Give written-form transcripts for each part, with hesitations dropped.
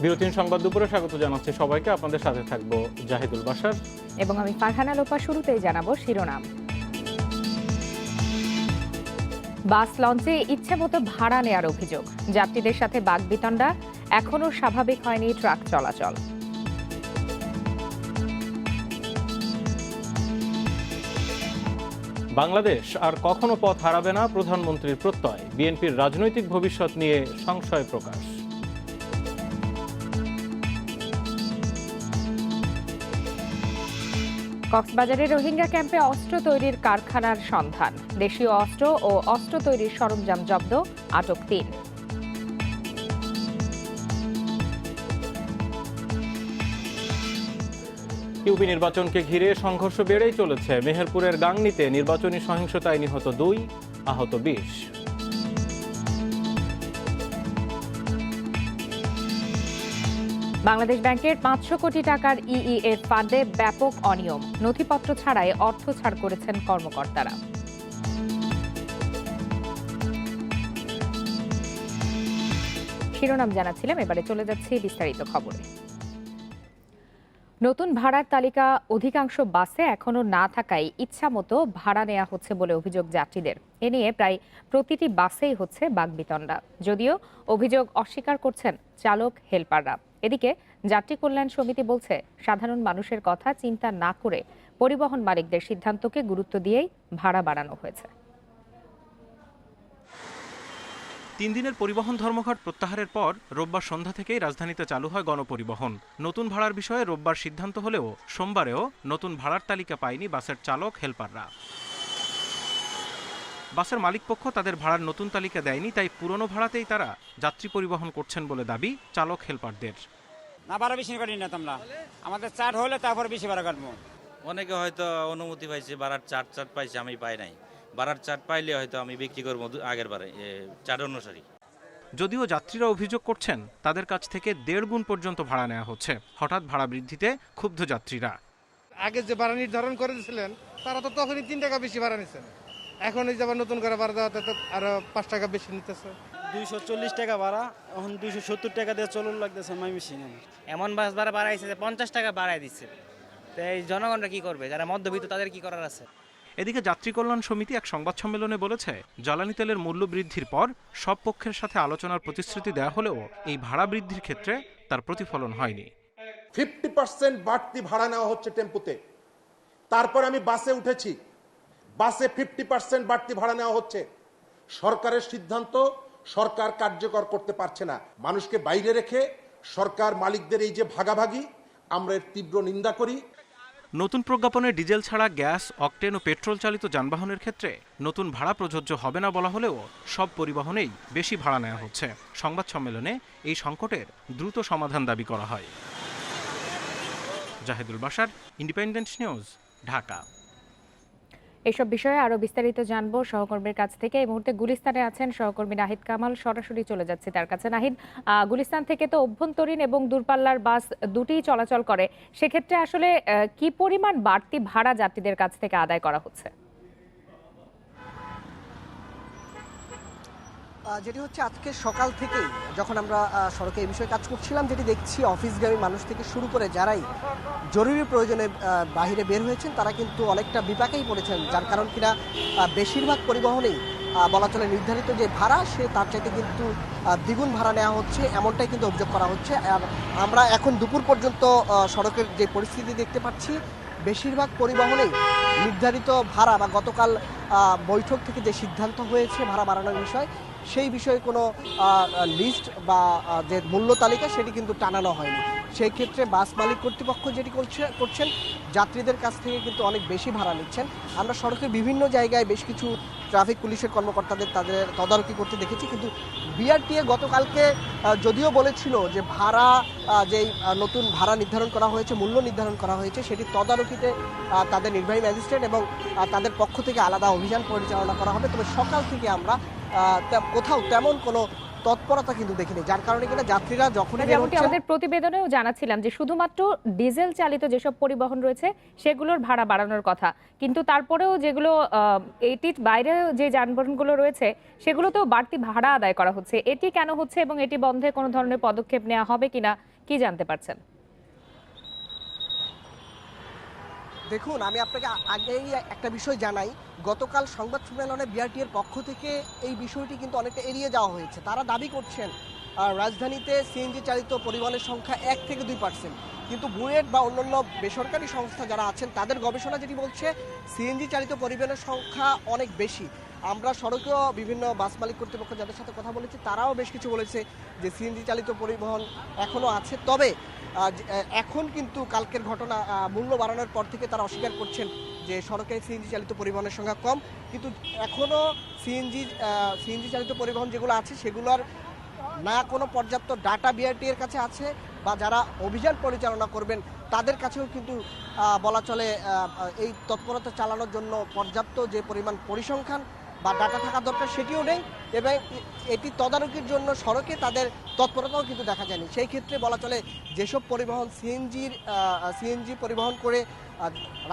বিরতির সংবাদ দুপুরে স্বাগত জানাচ্ছি সবাইকে। আপনাদের সাথে থাকবো জাহিদুল বাশার এবং আমি ফারহানা লোপা। শুরুতেই জানাবো শিরোনাম। বাস লঞ্চে ইচ্ছেমতো ভাড়া নেয়ার অভিযোগ, যাত্রীদের সাথে বাকবিতণ্ডা, এখনো স্বাভাবিক হয়নি ট্রাক চলাচল। বাংলাদেশ আর কখনো পথ হারাবে না, প্রধানমন্ত্রীর প্রত্যয়। বিএনপির রাজনৈতিক ভবিষ্যৎ নিয়ে সংশয় প্রকাশ। কক্সবাজারের রোহিঙ্গা ক্যাম্পে অস্ত্র তৈরির কারখানার সন্ধান, দেশীয় অস্ত্র ও অস্ত্র তৈরির সরঞ্জাম জব্দ, আটক ৩। ইউপি নির্বাচনকে ঘিরে সংঘর্ষ বেড়েই চলেছে। মেহেরপুরের গাংনীতে নির্বাচনী সহিংসতায় নিহত ২, আহত ২০। বাংলাদেশ ব্যাংকের ৫০০ কোটি টাকার ইইএফ ফান্ডে ব্যাপক অনিয়ম, নথিপত্র ছাড়াই অর্থ ছাড় করেছেন কর্মকর্তারা। শিরোনাম জানাচ্ছিলাম, এবারে চলে যাচ্ছি বিস্তারিত খবরে। নতুন ভাড়ার তালিকা অধিকাংশ বাসে এখনো না থাকায় ইচ্ছামতো ভাড়া নেওয়া হচ্ছে বলে অভিযোগ যাত্রীদের। এ নিয়ে প্রায় প্রতিটি বাসেই হচ্ছে বাকবিতণ্ডা, যদিও অভিযোগ অস্বীকার করছেন চালক হেলপাররা। এদিকে যাত্রী কল্যাণ সমিতি বলছে, সাধারণ মানুষের কথা চিন্তা না করে পরিবহন মালিকদের সিদ্ধান্তকে গুরুত্ব দিয়েই ভাড়া বাড়ানো হয়েছে। ৩ দিনের পরিবহন ধর্মঘট প্রত্যাহারের পর রোববার সন্ধ্যা থেকেই রাজধানীতে চালু হয় গণপরিবহন। নতুন ভাড়ার বিষয়ে রোববার সিদ্ধান্ত হলেও সোমবারেও নতুন ভাড়ার তালিকা পায়নি বাসের চালক হেলপাররা। বাসের মালিকপক্ষ তাদের ভাড়ার নতুন তালিকা দেয়নি, তাই পুরনো ভাড়াতেই তারা যাত্রী পরিবহন করছেন বলে দাবি চালক হেলপারদের। না ভাড়া বেশি করি না তোমরা, আমাদের চার্ট হলে তারপর বেশি ভাড়া কাটবো। অনেকে হয়তো অনুমতি পাইছে, বাড়ার চার্ট পাইছে, আমি পাই নাই। বাড়ার চার্ট পাইলে হয়তো আমি বিক্রি করবো আগের বারে চার্ট অনুসারী। যদিও যাত্রীরা অভিযোগ করছেন তাদের কাছ থেকে ১.৫ গুণ পর্যন্ত ভাড়া নেওয়া হচ্ছে। হঠাৎ ভাড়া বৃদ্ধিতে ক্ষুব্ধ যাত্রীরা। আগে যে ভাড়া নির্ধারণ করে দিয়েছিলেন তারা তো তখনই ৩ টাকা বেশি ভাড়া নিচ্ছেন, এখন এই যে আবার নতুন করে ভাড়া দেওয়াতে তো আরো ৫ টাকা বেশি নিতেছে। ২৪০ টাকা ভাড়া, এখন ২৭০ টাকা দিয়ে চলন লাগতেছে মাইমিসিং। এমন বাস ভাড়া বাড়াইছে যে ৫০ টাকা বাড়াই দিচ্ছে। তো এই জনগণরা কি করবে, যারা মধ্যবিত্ত তাদের কি করার আছে? এদিকে যাত্রী কল্যাণ সমিতি এক সংবাদ সম্মেলনে বলেছে, জ্বালানি তেলের মূল্য বৃদ্ধির পর সব পক্ষের সাথে আলোচনার প্রতিশ্রুতি দেওয়া হলেও এই ভাড়া বৃদ্ধির ক্ষেত্রে তার প্রতিফলন হয়নি। 50% বাড়তি ভাড়া নেওয়া হচ্ছে টেম্পুতে। তারপর আমি বাসে উঠেছি, বাসে 50% বাড়তি ভাড়া নেওয়া হচ্ছে। সরকারের সিদ্ধান্ত সরকার কার্যকর করতে পারছে না। মানুষকে বাইরে রেখে সরকার মালিকদের এই যে ভাগাভাগি, আমরা এর তীব্র নিন্দা করি। নতুন প্রজ্ঞাপনে ডিজেল ছাড়া গ্যাস, অকটেন ও পেট্রোল চালিত যানবাহনের ক্ষেত্রে নতুন ভাড়া প্রযোজ্য হবে না বলা হলেও সব পরিবহনেই বেশি ভাড়া নেওয়া হচ্ছে। সংবাদ সম্মেলনে এই সংকটের দ্রুত সমাধান দাবি করা হয়। Zahidul Bashar, independent news, Dhaka. এসব বিষয়ে আরো বিস্তারিত জানবো সহকর্মীর কাছ থেকে। এই মুহূর্তে গুলিস্তানে আছেন সহকর্মী নাহিদ কামাল, সরাসরি চলে যাচ্ছে তার কাছে। নাহিদ, গুলিস্তান থেকে তো অভ্যন্তরীণ এবং দূরপাল্লার বাস দুটিই চলাচল করে, সেক্ষেত্রে আসলে কি পরিমাণ বাড়তি ভাড়া যাত্রীদের কাছ থেকে আদায় করা হচ্ছে? যেটি হচ্ছে আজকে সকাল থেকেই যখন আমরা সড়কে এই বিষয়ে কাজ করছিলাম, যেটি দেখছি অফিসগামী মানুষ থেকে শুরু করে যারাই জরুরি প্রয়োজনে বাহিরে বের হয়েছেন তারা কিন্তু অনেকটা বিপাকেই পড়েছেন, যার কারণ কিনা বেশিরভাগ পরিবহনেই বলা চলে নির্ধারিত যে ভাড়া সে তার চাইতে কিন্তু দ্বিগুণ ভাড়া নেওয়া হচ্ছে, এমনটাই কিন্তু অভিযোগ করা হচ্ছে। আর আমরা এখন দুপুর পর্যন্ত সড়কের যে পরিস্থিতি দেখতে পাচ্ছি, বেশিরভাগ পরিবহনেই নির্ধারিত ভাড়া বা গতকাল বৈঠক থেকে যে সিদ্ধান্ত হয়েছে ভাড়া বাড়ানোর বিষয়, সেই বিষয়ে কোনো লিস্ট বা যে মূল্য তালিকা সেটি কিন্তু টানানো হয়নি। সেই ক্ষেত্রে বাস মালিক কর্তৃপক্ষ যেটি করছেন যাত্রীদের কাছ থেকে কিন্তু অনেক বেশি ভাড়া নিচ্ছেন। আমরা সড়কের বিভিন্ন জায়গায় বেশ কিছু ট্রাফিক পুলিশের কর্মকর্তাদের তাদের তদারকি করতে দেখেছি, কিন্তু বিআরটিএ গতকালকে যদিও বলেছিল যে ভাড়া যেই নতুন ভাড়া নির্ধারণ করা হয়েছে, মূল্য নির্ধারণ করা হয়েছে, সেটি তদারকিতে তাদের নির্বাহী ম্যাজিস্ট্রেট এবং তাদের পক্ষ থেকে আলাদা অভিযান পরিচালনা করা হবে। তবে সকাল থেকে আমরা কোথাও তেমন কোনো তৎপরতা কিন্তু দেখিনি, যার কারণে কিনা যাত্রীরা যখনই যেমনটি আমাদের প্রতিবেদনেও জানাচ্ছিলাম যে শুধুমাত্র ডিজেল চালিত যেসব পরিবহন রয়েছে সেগুলোর ভাড়া বাড়ানোর কথা, কিন্তু তারপরেও যেগুলো এটির বাইরে যে যানবাহনগুলো রয়েছে সেগুলোতেও বাড়তি ভাড়া আদায় করা হচ্ছে। এটি কেন হচ্ছে এবং এটি বন্ধে কোনো ধরনের পদক্ষেপ নেওয়া হবে কিনা কি জানতে পারছেন? দেখুন, আমি আপনাকে আগেই একটা বিষয় জানাই। গতকাল সংবাদ সম্মেলনে বিআরটিএর পক্ষ থেকে এই বিষয়টি কিন্তু অনেকটা এড়িয়ে যাওয়া হয়েছে। তারা দাবি করছেন রাজধানীতে সিএনজি চালিত পরিবহনের সংখ্যা 1 থেকে 2%, কিন্তু বুয়েট বা অন্যান্য বেসরকারি সংস্থা যারা আছেন তাদের গবেষণা যেটি বলছে সিএনজি চালিত পরিবহনের সংখ্যা অনেক বেশি। আমরা সড়কেও বিভিন্ন বাস মালিক কর্তৃপক্ষ যাদের সাথে কথা বলেছি তারাও বেশ কিছু বলেছে যে সিএনজি চালিত পরিবহন এখনও আছে। তবে এখন কিন্তু কালকের ঘটনা মূল্য বাড়ানোর পর থেকে তারা অস্বীকার করছেন যে সড়কে সিএনজি চালিত পরিবহনের সংখ্যা কম, কিন্তু এখনও সিএনজি চালিত পরিবহন যেগুলো আছে সেগুলোর না কোনো পর্যাপ্ত ডাটা বিআরটিএর কাছে আছে, বা যারা অভিযান পরিচালনা করবেন তাদের কাছেও কিন্তু বলা চলে এই তৎপরতা চালানোর জন্য পর্যাপ্ত যে পরিমাণ পরিসংখ্যান বা ডাটা থাকা দরকার সেটিও নেই, এবং এটি তদারকির জন্য সড়কে তাদের তৎপরতাও কিন্তু দেখা যায়নি। সেই ক্ষেত্রে বলা চলে যেসব পরিবহন সিএনজি পরিবহন করে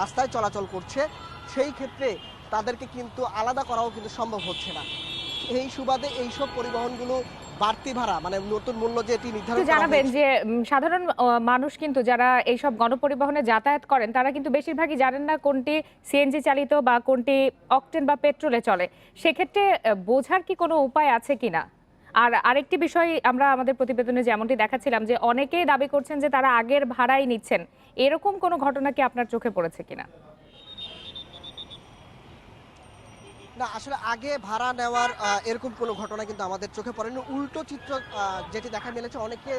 রাস্তায় চলাচল করছে সেই ক্ষেত্রে তাদেরকে কিন্তু আলাদা করাও কিন্তু সম্ভব হচ্ছে না। এই সুবাদে এইসব পরিবহনগুলো বাড়তি ভাড়া মানে নতুন মূল্য যেটি নির্ধারণ করা জানাবেন হয়েছে। যে সাধারণ মানুষ কিন্তু যারা এইসব গণপরিবহনে যাতায়াত করেন তারা কিন্তু বেশিরভাগই জানেন না কোনটি সিএনজি চালিত বা কোনটি অকটেন বা পেট্রোলে চলে। সেক্ষেত্রে বোঝার কি কোনো উপায় আছে কিনা? আর আরেকটি বিষয় আমরা আমাদের প্রতিবেদনে যেমনটি দেখাচ্ছিলাম যে অনেকেই দাবি করছেন যে তারা আগের ভাড়াই নিচ্ছেন, এরকম কোনো ঘটনা কি আপনার চোখে পড়েছে কিনা? না, আসলে আগে ভাড়া নেওয়ার এরকম কোনো ঘটনা কিন্তু আমাদের চোখে পড়েনি। উল্টো চিত্র যেটি দেখা মিলেছে, অনেকে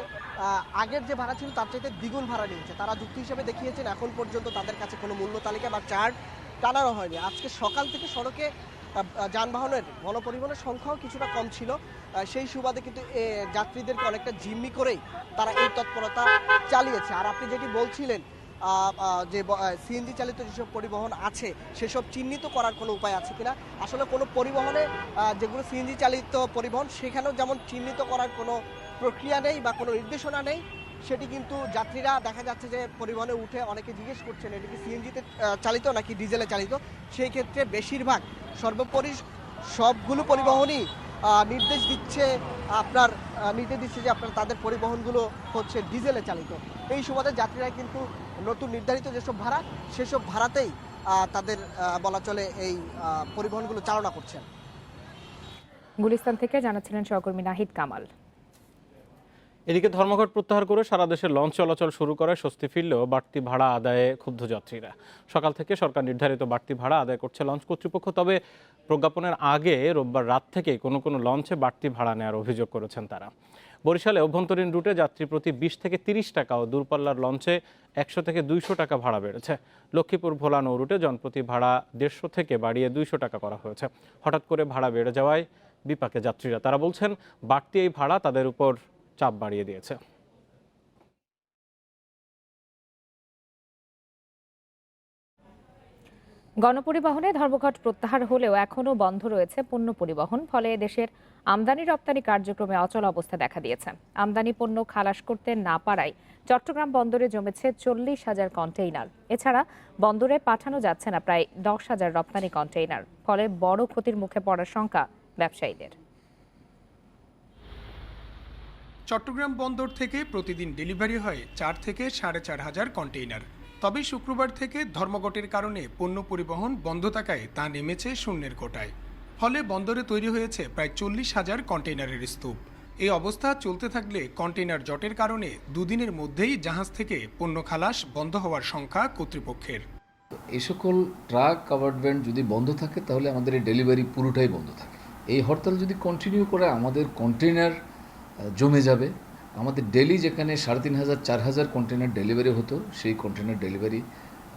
আগের যে ভাড়া ছিল তার চাইতে দ্বিগুণ ভাড়া নিয়েছে। তারা যুক্তি হিসেবে দেখিয়েছেন এখন পর্যন্ত তাদের কাছে কোনো মূল্য তালিকা বা চার্ট টানানো হয়নি। আজকে সকাল থেকে সড়কে যানবাহনের গণপরিবহনের সংখ্যাও কিছুটা কম ছিল, সেই সুবাদে কিন্তু যাত্রীদেরকে অনেকটা জিম্মি করেই তারা এই তৎপরতা চালিয়েছে। আর আপনি যেটি বলছিলেন যে সিএনজি চালিত যেসব পরিবহন আছে সেসব চিহ্নিত করার কোনো উপায় আছে কিনা, আসলে কোনো পরিবহনে যেগুলো সিএনজি চালিত পরিবহন সেখানেও যেমন চিহ্নিত করার কোনো প্রক্রিয়া নেই বা কোনো নির্দেশনা নেই, সেটি কিন্তু যাত্রীরা দেখা যাচ্ছে যে পরিবহনে উঠে অনেকে জিজ্ঞেস করছেন এটা কি সিএনজিতে চালিত নাকি ডিজেলে চালিত। সেই ক্ষেত্রে বেশিরভাগ সর্বোপরি সবগুলো পরিবহনই নির্দেশ দিচ্ছে যে আপনার তাদের পরিবহনগুলো হচ্ছে ডিজেলে চালিত। এই সুবাদে যাত্রীরা কিন্তু নতুন নির্ধারিত যেসব ভাড়া সেসব ভাড়াতেই তাদের বলা চলে এই পরিবহনগুলো চালনা করছেন। গুলিস্তান থেকে জানাচ্ছিলেন সহকর্মী নাহিদ কামাল। এদিকে ধর্মঘট প্রত্যাহার করে সারা দেশে লঞ্চ চলাচল শুরু করে স্বস্তি ফিরলেও বাড়তি ভাড়া আদায়ে ক্ষুব্ধ যাত্রীরা। সকাল থেকে সরকার নির্ধারিত বাড়তি ভাড়া আদায় করছে লঞ্চ কর্তৃপক্ষ, তবে প্রজ্ঞাপনের আগে রোববার রাত থেকে কোনো কোনো লঞ্চে বাড়তি ভাড়া নেওয়ার অভিযোগ করেছেন তারা। বরিশালে অভ্যন্তরীণ রুটে যাত্রী প্রতি 20 থেকে 30 টাকা ও দূরপাল্লার লঞ্চে 100 থেকে 200 টাকা ভাড়া বেড়েছে। লক্ষ্মীপুর ভোলা নৌ রুটে জনপ্রতি ভাড়া 150 থেকে বাড়িয়ে 200 টাকা করা হয়েছে। হঠাৎ করে ভাড়া বেড়ে যাওয়ায় বিপাকে যাত্রীরা। তারা বলছেন বাড়তি এই ভাড়া তাদের উপর চাপ বাড়িয়ে দিয়েছে। গণপরিবহনে ধর্মঘট প্রত্যাহার হলেও এখনও বন্ধ রয়েছে পণ্য পরিবহন, ফলে দেশের আমদানি রপ্তানি কার্যক্রমে অচল অবস্থা দেখা দিয়েছে। আমদানি পণ্য খালাস করতে না পারায় চট্টগ্রাম বন্দরে জমেছে 40,000 কন্টেইনার। এছাড়া বন্দরে পাঠানো যাচ্ছে না প্রায় 10,000 রপ্তানি কন্টেইনার, ফলে বড় ক্ষতির মুখে পড়ার শঙ্কা ব্যবসায়ীদের। চট্টগ্রাম বন্দর থেকে প্রতিদিন ডেলিভারি হয় 4 থেকে 4,500 কন্টেইনার। তবে শুক্রবার থেকে ধর্মঘটের কারণে পণ্য পরিবহন বন্ধ থাকায় তা নেমেছে শূন্যের কোটায়। ফলে বন্দরে তৈরি হয়েছে প্রায় 40,000 কন্টেইনারের স্তূপ। এই অবস্থা চলতে থাকলে কন্টেইনার জটের কারণে দুদিনের মধ্যেই জাহাজ থেকে পণ্য খালাস বন্ধ হওয়ার সংখ্যা কর্তৃপক্ষের। এই সকল ট্রাক কাভার্ড ভ্যান যদি বন্ধ থাকে তাহলে আমাদের এই ডেলিভারি পুরোটাই বন্ধ থাকে। এই হরতাল যদি কন্টিনিউ করে আমাদের কন্টেইনার জমে যাবে। আমাদের ডেলি যেখানে 3,500-4,000 কন্টেইনার ডেলিভারি হতো সেই কন্টেইনার ডেলিভারি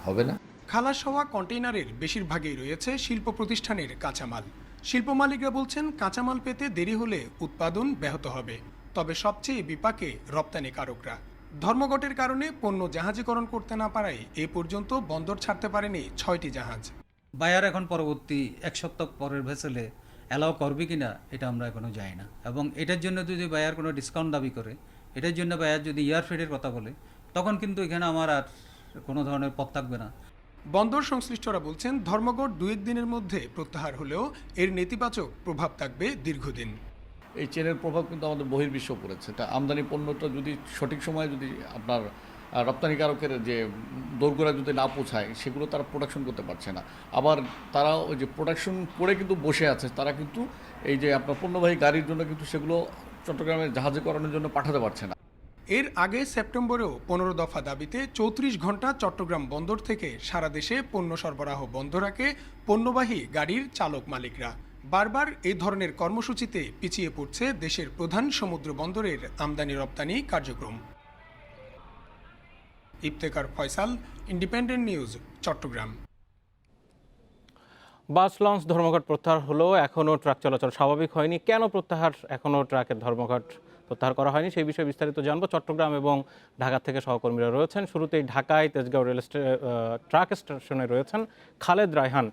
হবে না। খালাস হওয়া কন্টেইনারের বেশিরভাগই রয়েছে শিল্প প্রতিষ্ঠানের কাঁচামাল। শিল্প মালিকরা বলছেন কাঁচামাল পেতে দেরি হলে উৎপাদন ব্যাহত হবে। তবে সবচেয়ে বিপাকে রপ্তানিকারকরা। ধর্মঘটের কারণে পণ্য জাহাজীকরণ করতে না পারায় এ পর্যন্ত বন্দর ছাড়তে পারেনি 6টি জাহাজ। বায়ার এখন পরবর্তী 1 সপ্তাহ পরের ভেসেলে অ্যালাউ করবে কিনা এটা আমরা এখনো জানি না, এবং এটার জন্য যদি বায়ার কোনো ডিসকাউন্ট দাবি করে, এটার জন্য বায়ার যদি ইয়ারফেডের কথা বলে, তখন কিন্তু এখানে আমার আর কোনো ধরনের পথ থাকবে না। বন্দর সংশ্লিষ্টরা বলছেন ধর্মঘট 2-1 দিনের মধ্যে প্রত্যাহার হলেও এর নেতিবাচক প্রভাব থাকবে দীর্ঘদিন। এই চেনের প্রভাব কিন্তু আমাদের বহির্বিশ্ব পড়েছে। এটা আমদানি পণ্যটা যদি সঠিক সময়ে যদি আপনার রপ্তানিকারকের যে দোরগোড়া যদি না পৌঁছায়, সেগুলো তারা প্রোডাকশন করতে পারছে না। আবার তারা ওই যে প্রোডাকশন করে কিন্তু বসে আছে, তারা কিন্তু এই যে আপনার পণ্যবাহী গাড়ির জন্য কিন্তু সেগুলো চট্টগ্রামের জাহাজে করানোর জন্য পাঠাতে পারছে না। এর আগে সেপ্টেম্বরেও 15 দফা দাবিতে 34 ঘন্টা চট্টগ্রাম বন্দর থেকে সারা দেশে পণ্য সরবরাহ বন্ধ রাখে পণ্যবাহী গাড়ির চালক মালিকরা। বারবার এই ধরনের কর্মসূচিতে পিছিয়ে পড়ছে দেশের প্রধান সমুদ্র বন্দরের আমদানি রপ্তানি কার্যক্রম। Iftekhar Faisal, Independent News, Chattogram. Bus launch ধর্মঘট প্রত্যাহার হলো, এখনও ট্রাক চলাচল স্বাভাবিক হয়নি। কেন প্রত্যাহার, এখনও ট্রাকের ধর্মঘট প্রত্যাহার করা হয়নি, সেই বিষয়ে বিস্তারিত জানবো। চট্টগ্রাম এবং ঢাকা থেকে সহকর্মীরা রয়েছেন। শুরুতেই ঢাকায় তেজগাঁও ট্রাক স্টেশনে রয়েছেন খালেদ রায়হান।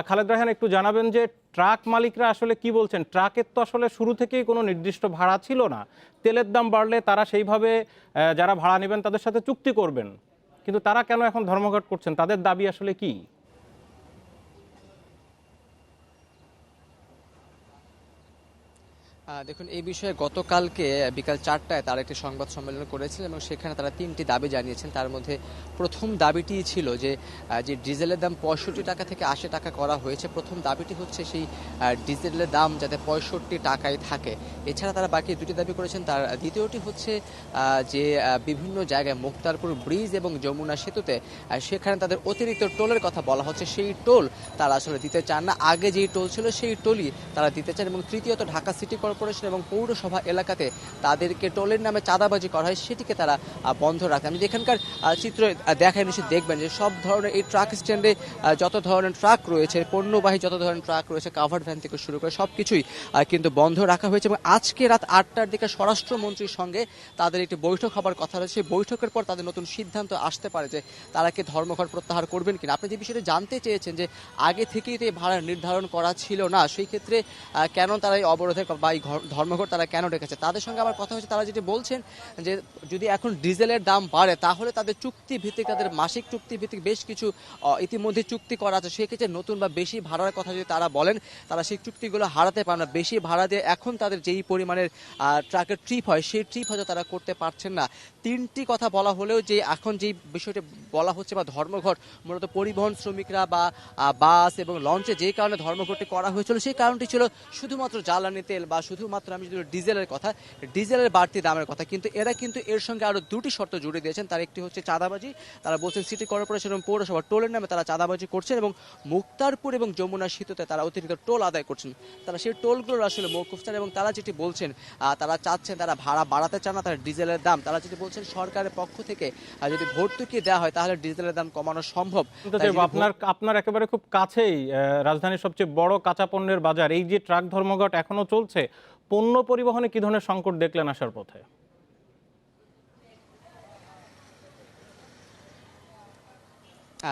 খালেদ রায়হান, একটু জানাবেন যে ট্রাক মালিকরা আসলে কি বলছেন? ট্রাকের তো আসলে শুরু থেকেই কোনো নির্দিষ্ট ভাড়া ছিল না, তেলের দাম বাড়লে তারা সেইভাবে যারা ভাড়া নেবেন তাদের সাথে চুক্তি করবেন, কিন্তু তারা কেন এখন ধর্মঘট করছেন? তাদের দাবি আসলে কি? দেখুন, এই বিষয়ে গতকালকে বিকাল 4টায় তারা একটি সংবাদ সম্মেলন করেছিলেন এবং সেখানে তারা 3টি দাবি জানিয়েছেন। তার মধ্যে প্রথম দাবিটি ছিল যে ডিজেলের দাম 65 টাকা থেকে 80 টাকা করা হয়েছে। প্রথম দাবিটি হচ্ছে সেই ডিজেলের দাম যাতে 65 টাকায় থাকে। এছাড়া তারা বাকি দুটি দাবি করেছেন। তার দ্বিতীয়টি হচ্ছে যে বিভিন্ন জায়গায় মুক্তারপুর ব্রিজ এবং যমুনা সেতুতে সেখানে তাদের অতিরিক্ত টোলের কথা বলা হচ্ছে, সেই টোল তারা আসলে দিতে চান না। আগে যেই টোল ছিল সেই টোলই তারা দিতে চান। এবং তৃতীয়ত, ঢাকা সিটি কর্পোরেশন এবং পৌরসভা এলাকাতে তাদেরকে টোলের নামে চাঁদাবাজি করা হয়, সেটিকে তারা বন্ধ রাখে। আমি এখানকার চিত্র দেখায় নিশ্চয়ই দেখবেন যে সব ধরনের এই ট্রাক স্ট্যান্ডে যত ধরনের ট্রাক রয়েছে, পণ্যবাহী যত ধরনের ট্রাক রয়েছে, কাভার্ড ভ্যান থেকে শুরু করে সব কিছুই কিন্তু বন্ধ রাখা হয়েছে। এবং আজকে রাত 8টার দিকে স্বরাষ্ট্রমন্ত্রীর সঙ্গে তাদের একটি বৈঠক হবার কথা রয়েছে। সেই বৈঠকের পর তাদের নতুন সিদ্ধান্ত আসতে পারে যে তারা কি ধর্মঘট প্রত্যাহার করবেন কিনা। আপনি যে বিষয়টি জানতে চেয়েছেন যে আগে থেকেই তো এই ভাড়া নির্ধারণ করা ছিল না, সেই ক্ষেত্রে কেন তারা এই অবরোধের বা এই ধর্মঘট তারা কেন ডেকেছে, তাদের সঙ্গে আমার কথা হচ্ছে। তারা যেটি বলছেন যে যদি এখন ডিজেলের দাম বাড়ে তাহলে তাদের চুক্তি ভিত্তিক, তাদের মাসিক চুক্তি ভিত্তিক বেশ কিছু ইতিমধ্যে চুক্তি করা আছে, সেক্ষেত্রে নতুন বা বেশি ভাড়ার কথা যদি তারা বলেন, তারা সেই চুক্তিগুলো হারাতে পারে না। বেশি ভাড়া দিয়ে এখন তাদের যেই পরিমাণের ট্রাকের ট্রিপ হয়, সেই ট্রিপ হয়তো তারা করতে পারছেন না। 3টি কথা বলা হলেও যে এখন যেই বিষয়টি বলা হচ্ছে বা ধর্মঘট, মূলত পরিবহন শ্রমিকরা বা বাস এবং লঞ্চে যেই কারণে ধর্মঘটটি করা হয়েছিল, সেই কারণটি ছিল শুধুমাত্র জ্বালানি তেল বা শুধুমাত্র আমি যদি ডিজেলের কথা, ডিজেলের বাড়তি দামের কথা। কিন্তু এরা কিন্তু এর সঙ্গে আরো 2টি শর্ত জুড়ে দিয়েছেন। তার একটি হচ্ছে চাঁদাবাজি। তারা বলছেন সিটি কর্পোরেশন এবং পৌরসভা টোলের নামে তারা চাঁদাবাজি করছেন এবং মুক্তারপুর এবং যমুনা সেতুতে তারা অতিরিক্ত টোল আদায় করছেন। তারা সেই টোলগুলোর আসলে মওকুফ চান এবং তারা যেটি বলছেন, তারা চাচ্ছেন, তারা ভাড়া বাড়াতে চান না, তারা ডিজেলের দাম, তারা যেটি বলছেন সরকারের পক্ষ থেকে যদি ভর্তুকি দেওয়া হয় তাহলে ডিজেলের দাম কমানো সম্ভব। আপনার একেবারে খুব কাছেই রাজধানীর সবচেয়ে বড় কাঁচা পণ্যের বাজার, এই যে ট্রাক ধর্মঘট এখনো চলছে, পণ্য পরিবহনে কি ধরনের সংকট দেখলেন আসার পথে?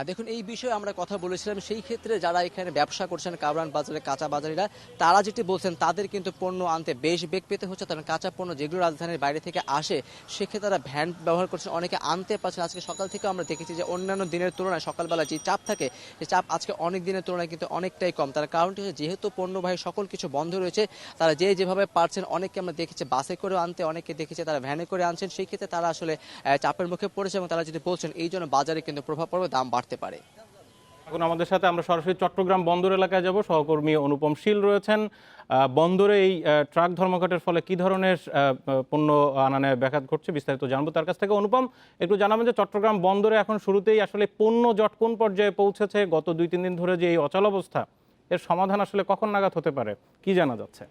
দেখুন, এই বিষয়ে আমরা কথা বলেছিলাম। সেই ক্ষেত্রে যারা এখানে ব্যবসা করছেন কাবরান বাজারে, কাঁচা বাজারিরা, তারা যেটি বলছেন তাদের কিন্তু পণ্য আনতে বেশ বেগ পেতে হচ্ছে। কারণ কাঁচা পণ্য যেগুলো রাজধানীর বাইরে থেকে আসে, সেক্ষেত্রে তারা ভ্যান ব্যবহার করছেন, অনেকে আনতে পারছেন। আজকে সকাল থেকে আমরা দেখেছি যে অন্যান্য দিনের তুলনায় সকালবেলা যে চাপ থাকে, সেই চাপ আজকে অনেক দিনের তুলনায় কিন্তু অনেকটাই কম। তার কারণটি হচ্ছে যেহেতু পণ্যবাহী সকল কিছু বন্ধ রয়েছে, তারা যেভাবে পারছেন, অনেককে আমরা দেখেছি বাসে করে আনতে, অনেকে দেখেছি তারা ভ্যানে করে আনছেন। সেই ক্ষেত্রে তারা আসলে চাপের মুখে পড়েছে এবং তারা যেটি বলছেন এই জন্য বাজারে কিন্তু প্রভাব পড়বে, দাম বাড়তে পারে। এখন আমাদের সাথে আমরা সরাসরি চট্টগ্রাম বন্দর এলাকায় যাব। সহকর্মী অনুপম শীল রয়েছেন। বন্দরে এই ট্রাক ধর্মঘটের ফলে কি ধরনের পণ্য আনানে ব্যাঘাত ঘটছে বিস্তারিত জানবো তার কাছ থেকে। অনুপম, একটু জানাবেন যে চট্টগ্রাম বন্দরে এখন শুরুতেই আসলে পণ্য জট কোন পর্যায়ে পৌঁছেছে? গত 2-3 দিন ধরে যে এই অচলাবস্থা, এর সমাধান আসলে কখন নাগাদ হতে পারে, কি জানা যাচ্ছে?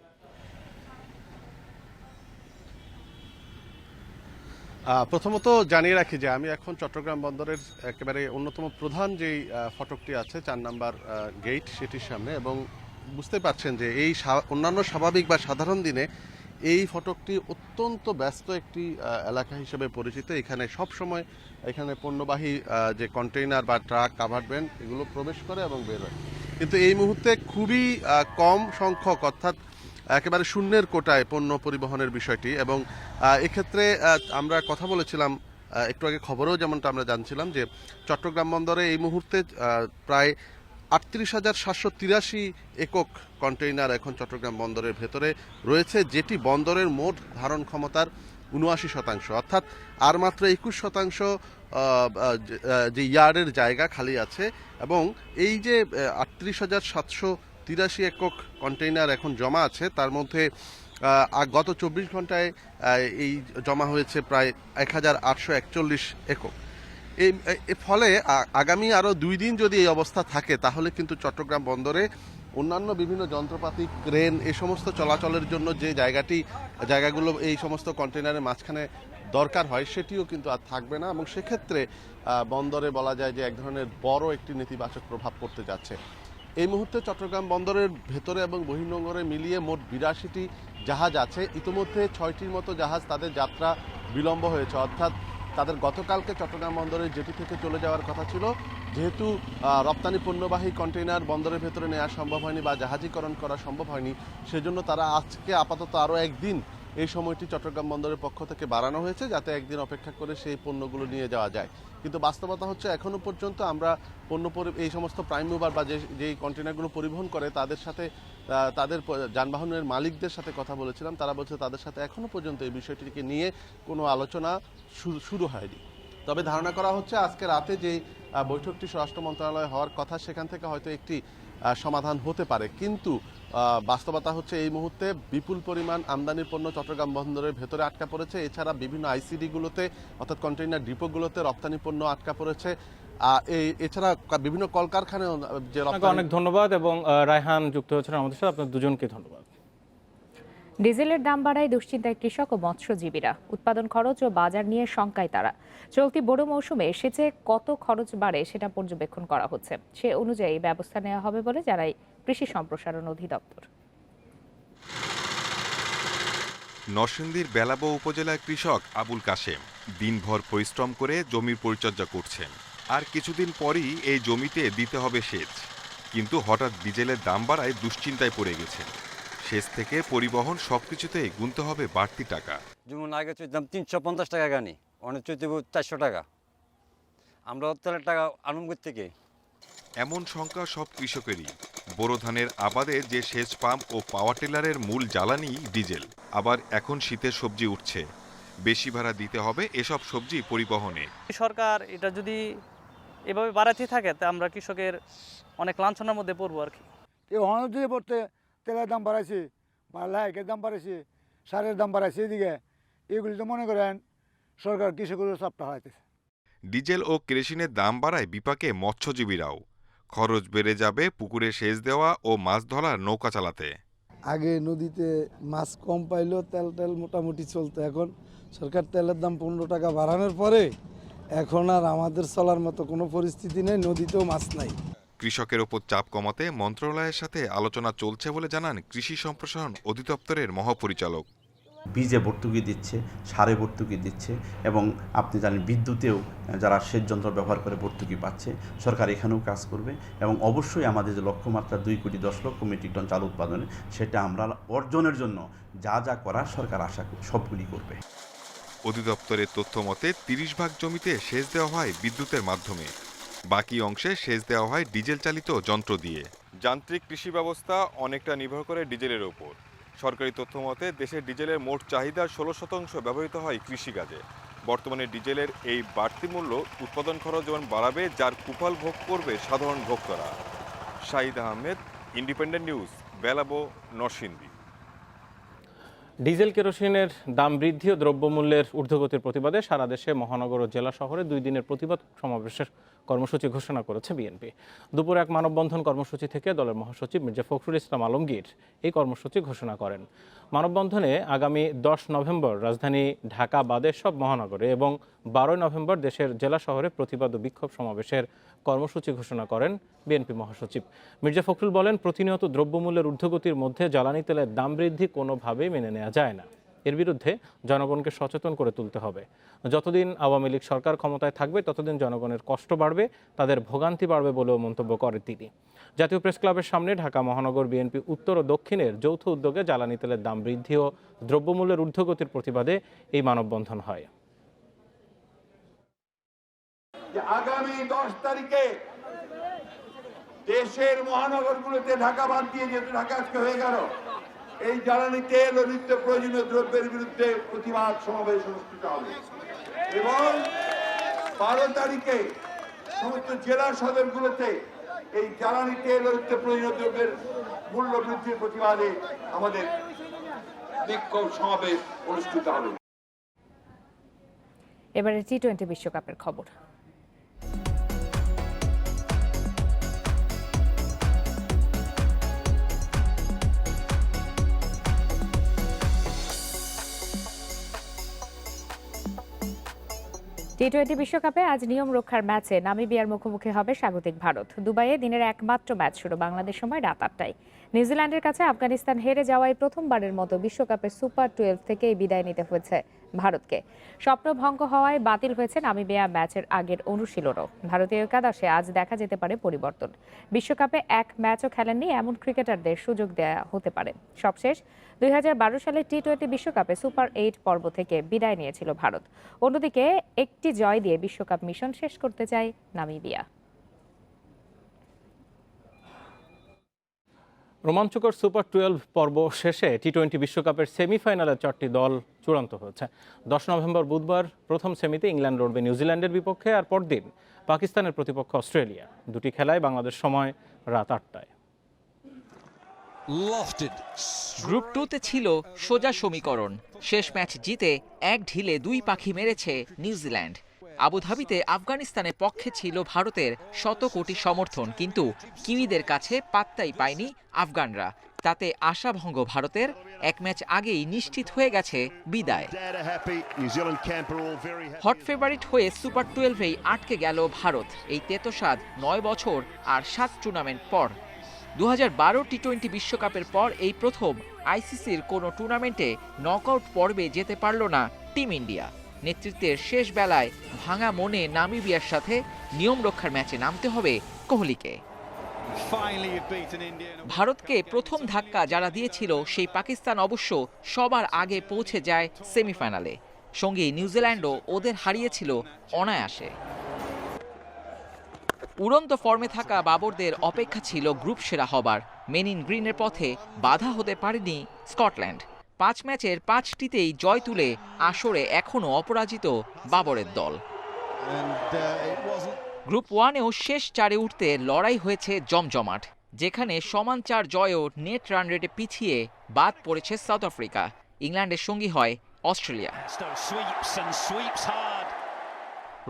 প্রথমত জানিয়ে রাখি যে আমি এখন চট্টগ্রাম বন্দরের একেবারে অন্যতম প্রধান যেই ফটকটি আছে 4 নম্বর গেট, সেটির সামনে, এবং বুঝতে পারছেন যে এই অন্যান্য স্বাভাবিক বা সাধারণ দিনে এই ফটকটি অত্যন্ত ব্যস্ত একটি এলাকা হিসেবে পরিচিত। এখানে সব সময় এখানে পণ্যবাহী যে কন্টেইনার বা ট্রাক, কাভার্ড ভ্যান এগুলো প্রবেশ করে এবং বের হয়। কিন্তু এই মুহূর্তে খুবই কম সংখ্যক, অর্থাৎ একেবারে শূন্যের কোটায় পণ্য পরিবহনের বিষয়টি। এবং এক্ষেত্রে আমরা কথা বলেছিলাম একটু আগে, খবরেও যেমনটা আমরা জানছিলাম যে চট্টগ্রাম বন্দরে এই মুহূর্তে প্রায় 38,783 একক কন্টেইনার এখন চট্টগ্রাম বন্দরের ভেতরে রয়েছে, যেটি বন্দরের মোট ধারণ ক্ষমতার 79%, অর্থাৎ আর মাত্র 21% যে ইয়ার্ডের জায়গা খালি আছে। এবং এই যে 38,783 একক কন্টেইনার এখন জমা আছে, তার মধ্যে গত 24 ঘন্টায় এই জমা হয়েছে প্রায় 1,841 একক। এর ফলে আগামী আরও 2 দিন যদি এই অবস্থা থাকে, তাহলে কিন্তু চট্টগ্রাম বন্দরে অন্যান্য বিভিন্ন যন্ত্রপাতি, ক্রেন, এই সমস্ত চলাচলের জন্য যে জায়গাগুলো এই সমস্ত কন্টেইনারের মাঝখানে দরকার হয়, সেটিও কিন্তু আর থাকবে না। এবং সেক্ষেত্রে বন্দরে বলা যায় যে এক ধরনের বড় একটি নেতিবাচক প্রভাব পড়তে যাচ্ছে। এই মুহূর্তে চট্টগ্রাম বন্দরের ভেতরে এবং বহির্নোঙরে মিলিয়ে মোট 82টি জাহাজ আছে। ইতিমধ্যে 6টির মতো জাহাজ তাদের যাত্রা বিলম্ব হয়েছে, অর্থাৎ তাদের গতকালকে চট্টগ্রাম বন্দরের জেটি থেকে চলে যাওয়ার কথা ছিল। যেহেতু রপ্তানি পণ্যবাহী কন্টেইনার বন্দরের ভেতরে নেওয়া সম্ভব হয়নি বা জাহাজীকরণ করা সম্ভব হয়নি, সেজন্য তারা আজকে আপাতত আরও একদিন এই সময়টি চট্টগ্রাম বন্দরের পক্ষ থেকে বাড়ানো হয়েছে, যাতে একদিন অপেক্ষা করে সেই পণ্যগুলো নিয়ে যাওয়া যায়। কিন্তু বাস্তবতা হচ্ছে এখনো পর্যন্ত আমরা এই সমস্ত প্রাইম মুভার বা যেই কন্টেইনারগুলো পরিবহন করে তাদের সাথে, তাদের যানবাহনের মালিকদের সাথে কথা বলেছিলাম। তারা বলছে তাদের সাথে এখনো পর্যন্ত এই বিষয়টিকে নিয়ে কোনো আলোচনা শুরু হয়নি। তবে ধারণা করা হচ্ছে আজকে রাতে যে বৈঠকটি স্বরাষ্ট্র মন্ত্রণালয়ে হওয়ার কথা, সেখান থেকে হয়তো একটি সমাধান হতে পারে। কিন্তু বাস্তবতা হচ্ছে এই মুহূর্তে বিপুল পরিমাণ আমদানির পণ্য চট্টগ্রাম বন্দরের ভেতরে আটকা পড়েছে। এছাড়া বিভিন্ন আইসিডিগুলোতে, অর্থাৎ কন্টেইনার ডিপোগুলোতে রপ্তানি পণ্য আটকা পড়েছে। এছাড়া বিভিন্ন কলকারখানায় যে অনেক ধন্যবাদ। এবং রায়হান যুক্ত হয়েছেন আমাদের সাথে, আপনার দুজনকে ধন্যবাদ। ডিজেলের দাম বাড়ায় দুশ্চিন্তায় কৃষক ও মৎস্যজীবীরা। উৎপাদন খরচ ও বাজার নিয়ে শঙ্কায় তারা। চলতি বোরো মৌসুমে সেচে কত খরচ বাড়ে সেটা পর্যবেক্ষণ করা হচ্ছে। সে অনুযায়ী ব্যবস্থা নেওয়া হবে বলে জানায় কৃষি সম্প্রসারণ অধিদপ্তর। নরসিংদীর বেলাবো উপজেলার কৃষক আবুল কাশেম দিনভর পরিশ্রম করে জমির পরিচর্যা করছেন। আর কিছুদিন পরই এই জমিতে দিতে হবে সেচ, কিন্তু হঠাৎ ডিজেলের দাম বাড়ায় দুশ্চিন্তায় পড়ে গেছেন। সেচ থেকে পরিবহন সবকিছুতেই গুনতে হবে বাড়তি টাকা। যেমন আগে চৈতাম 350 টাকা গানি, অনেক চৈতে 400 টাকা। আমরা তেলের টাকা আনুমগত থেকে। এমন শঙ্কা সব কৃষকেরই। বোরো ধানের আবাদে যে সেচ পাম্প ও পাওয়ার টিলারের মূল জ্বালানি ডিজেল। আবার এখন শীতের সবজি উঠছে, বেশি ভাড়া দিতে হবে এসব সবজি পরিবহনে। সরকার এটা যদি এভাবে বাড়াতে থাকে, তা আমরা কৃষকের অনেক লাঞ্ছনার মধ্যে পড়বো আর কি। অনেক পড়তে তেলের দাম বাড়াইছে, বা লাইকের দাম বাড়াইছে, সারের দাম বাড়াইছে, এদিকে এগুলি তো মনে করেন সরকার কৃষকের চাপটা হারাইতেছে। ডিজেল ও কেরোসিনের দাম বাড়ায় বিপাকে মৎস্যজীবীরাও। খরচ বেড়ে যাবে পুকুরে সেচ দেওয়া ও মাছ ধরার নৌকা চালাতে। আগে নদীতে মাছ কম পাইলেও তেল মোটামুটি চলতো। এখন সরকার তেলের দাম 15 টাকা বাড়ানোর পরে এখন আর আমাদের চলার মতো কোনো পরিস্থিতি নেই, নদীতেও মাছ নাই। কৃষকের ওপর চাপ কমাতে মন্ত্রণালয়ের সাথে আলোচনা চলছে বলে জানান কৃষি সম্প্রসারণ অধিদপ্তরের মহাপরিচালক। বীজে ভর্তুকি দিচ্ছে, সারে ভর্তুকি দিচ্ছে, এবং আপনি জানেন বিদ্যুতেও যারা সেচ যন্ত্র ব্যবহার করে ভর্তুকি পাচ্ছে। সরকার এখানেও কাজ করবে এবং অবশ্যই আমাদের যে লক্ষ্যমাত্রা 2,10,00,000 মেট্রিক টন চাল উৎপাদনে, সেটা আমরা অর্জনের জন্য যা যা করার সরকার আশা সবগুলি করবে। অধিদপ্তরের তথ্য মতে 30 ভাগ জমিতে সেচ দেওয়া হয় বিদ্যুতের মাধ্যমে, বাকি অংশে সেচ দেওয়া হয় ডিজেল চালিত যন্ত্র দিয়ে। যান্ত্রিক কৃষি ব্যবস্থা অনেকটা নির্ভর করে ডিজেলের ওপর। সরকারি তথ্য মতে দেশের ডিজেলের মোট চাহিদার 16% ব্যবহৃত হয় কৃষিকাজে। বর্তমানে ডিজেলের এই বাড়তি মূল্য উৎপাদন খরচ যেমন বাড়াবে, যার কুফল ভোগ করবে সাধারণ ভোক্তারা। Shahid Ahmed, Independent News, Belabo, Narsingdi. Diesel কেরোসিনের দাম বৃদ্ধি ও দ্রব্যমূল্যের ঊর্ধ্বগতির প্রতিবাদে সারা দেশে মহানগর ও জেলা শহরে 2 দিনের প্রতিবাদ সমাবেশের কর্মসূচি ঘোষণা করেছে বিএনপি। দুপুরে এক মানববন্ধন কর্মসূচি থেকে দলের মহাসচিব মির্জা ফখরুল ইসলাম আলমগীর এই কর্মসূচি ঘোষণা করেন। মানববন্ধনে আগামী 10 নভেম্বর রাজধানী ঢাকা বাদে সব মহানগরে এবং 12 নভেম্বর দেশের জেলা শহরে প্রতিবাদ ও বিক্ষোভ সমাবেশের কর্মসূচি ঘোষণা করেন বিএনপি মহাসচিব। মির্জা ফখরুল বলেন, প্রতিনিয়ত দ্রব্যমূল্যের ঊর্ধ্বগতির মধ্যে জ্বালানি তেলের দাম বৃদ্ধি কোনোভাবেই মেনে নেওয়া যায় না। এর বিরুদ্ধে জনগণকে সচেতন করে তুলতে হবে। যতদিন আওয়ামী লীগ সরকার ক্ষমতায় থাকবে ততদিন জনগণের কষ্ট বাড়বে, তাদের ভোগান্তি বাড়বে বলেও মন্তব্য করেন তিনি। জাতীয় প্রেস ক্লাবের সামনে ঢাকা মহানগর বিএনপি উত্তর ও দক্ষিণের যৌথ উদ্যোগে জ্বালানি তেলের দাম বৃদ্ধি ও দ্রব্যমূল্যের ঊর্ধ্বগতির প্রতিবাদে এই মানববন্ধন হয়। আগামী 10 তারিখে দেশের মহানগরগুলোতে ঢাকা বাদ দিয়ে যেহেতু ঢাকা আজকে হয়ে গেল, এই জ্বালানি তেল ও নিত্য প্রয়োজনীয় দ্রব্যের বিরুদ্ধে প্রতিবাদ সমাবেশ অনুষ্ঠিত হবে এবং 12 তারিখে সমস্ত জেলা সদরগুলোতে এই জ্বালানি তেল ও নিত্য প্রয়োজনীয় দ্রব্যের মূল্য বৃদ্ধির প্রতিবাদে আমাদের বিক্ষোভ সমাবেশ অনুষ্ঠিত হবে। এবারে টি-20 বিশ্বকাপের খবর। টি-20 বিশ্বকাপে আজ নিয়ম রক্ষার ম্যাচে নামিবিয়ার মুখোমুখি হবে স্বাগতিক ভারত। দুবাইয়ে দিনের একমাত্র ম্যাচ শুরু বাংলাদেশ সময় রাত 8টায়। নিউজিল্যান্ডের কাছে আফগানিস্তান হেরে যাওয়ায় প্রথমবারের মতো বিশ্বকাপের সুপার 12 থেকেই বিদায় নিতে হয়েছে ভারতকে। স্বপ্নভঙ্গ হওয়ায় বাতিল হয়েছে নামিবিয়া ম্যাচের আগের অনুশীলনও। ভারতীয় একাদশে আজ দেখা যেতে পারে পরিবর্তন। বিশ্বকাপে এক ম্যাচও খেলেননি এমন ক্রিকেটারদের সুযোগ দেওয়া হতে পারে। সবশেষ 2012 সালে টি-20 বিশ্বকাপে সুপার 8 পর্ব থেকে বিদায় নিয়েছিল ভারত। অন্যদিকে একটি জয় দিয়ে বিশ্বকাপ মিশন শেষ করতে চায় নামিবিয়া। রোমাঞ্চকর সুপার 12 পর্ব শেষে টি-20 বিশ্বকাপের সেমিফাইনালের 4টি দল চূড়ান্ত হয়েছে। 10 নভেম্বর বুধবার প্রথম সেমিতে ইংল্যান্ড লড়বে নিউজিল্যান্ডের বিপক্ষে, আর পরদিন পাকিস্তানের প্রতিপক্ষ অস্ট্রেলিয়া। দুটি খেলায় বাংলাদেশ সময় রাত 8টায়। গ্রুপ 2-তে ছিল সোজা সমীকরণ। শেষ ম্যাচ জিতে এক ঢিলে 2 পাখি মেরেছে নিউজিল্যান্ড। আবুধাবিতে আফগানিস্তানের পক্ষে ছিল ভারতের শত কোটি সমর্থন, কিন্তু কিউইদের কাছে পাত্তাই পায়নি আফগানরা। তাতে আশাভঙ্গ ভারতের। এক ম্যাচ আগেই নিশ্চিত হয়ে গেছে বিদায়। হট ফেভারিট হয়ে সুপার 12-এই আটকে গেল ভারত। এই তেতোস্বাদ 9 বছর আর 7 টুর্নামেন্ট পর। 2012 টি-20 বিশ্বকাপের পর এই প্রথম আইসিসির কোনো টুর্নামেন্টে নকআউট পর্বে যেতে পারল না টিম ইন্ডিয়া। নেতৃত্বের শেষ বেলায় ভাঙা মনে নামিবিয়ার সাথে নিয়ম রক্ষার ম্যাচে নামতে হবে কোহলিকে। ভারতকে প্রথম ধাক্কা যারা দিয়েছিল সেই পাকিস্তান অবশ্য সবার আগে পৌঁছে যায় সেমিফাইনালে। সঙ্গে নিউজিল্যান্ডও ওদের হারিয়েছিল অনায়াসে। উড়ন্ত ফর্মে থাকা বাবরদের অপেক্ষা ছিল গ্রুপ সেরা হবার। মেন ইন গ্রিনের পথে বাধা হতে পারেনি স্কটল্যান্ড। 5 ম্যাচের 5টিতেই জয় তুলে আসরে এখনও অপরাজিত বাবরের দল। গ্রুপ 1-এও শেষ 4-এ উঠতে লড়াই হয়েছে জমজমাট, যেখানে সমান 4 জয়েও নেট রান রেটে পিছিয়ে বাদ পড়েছে সাউথ আফ্রিকা। ইংল্যান্ডের সঙ্গী হয় অস্ট্রেলিয়া।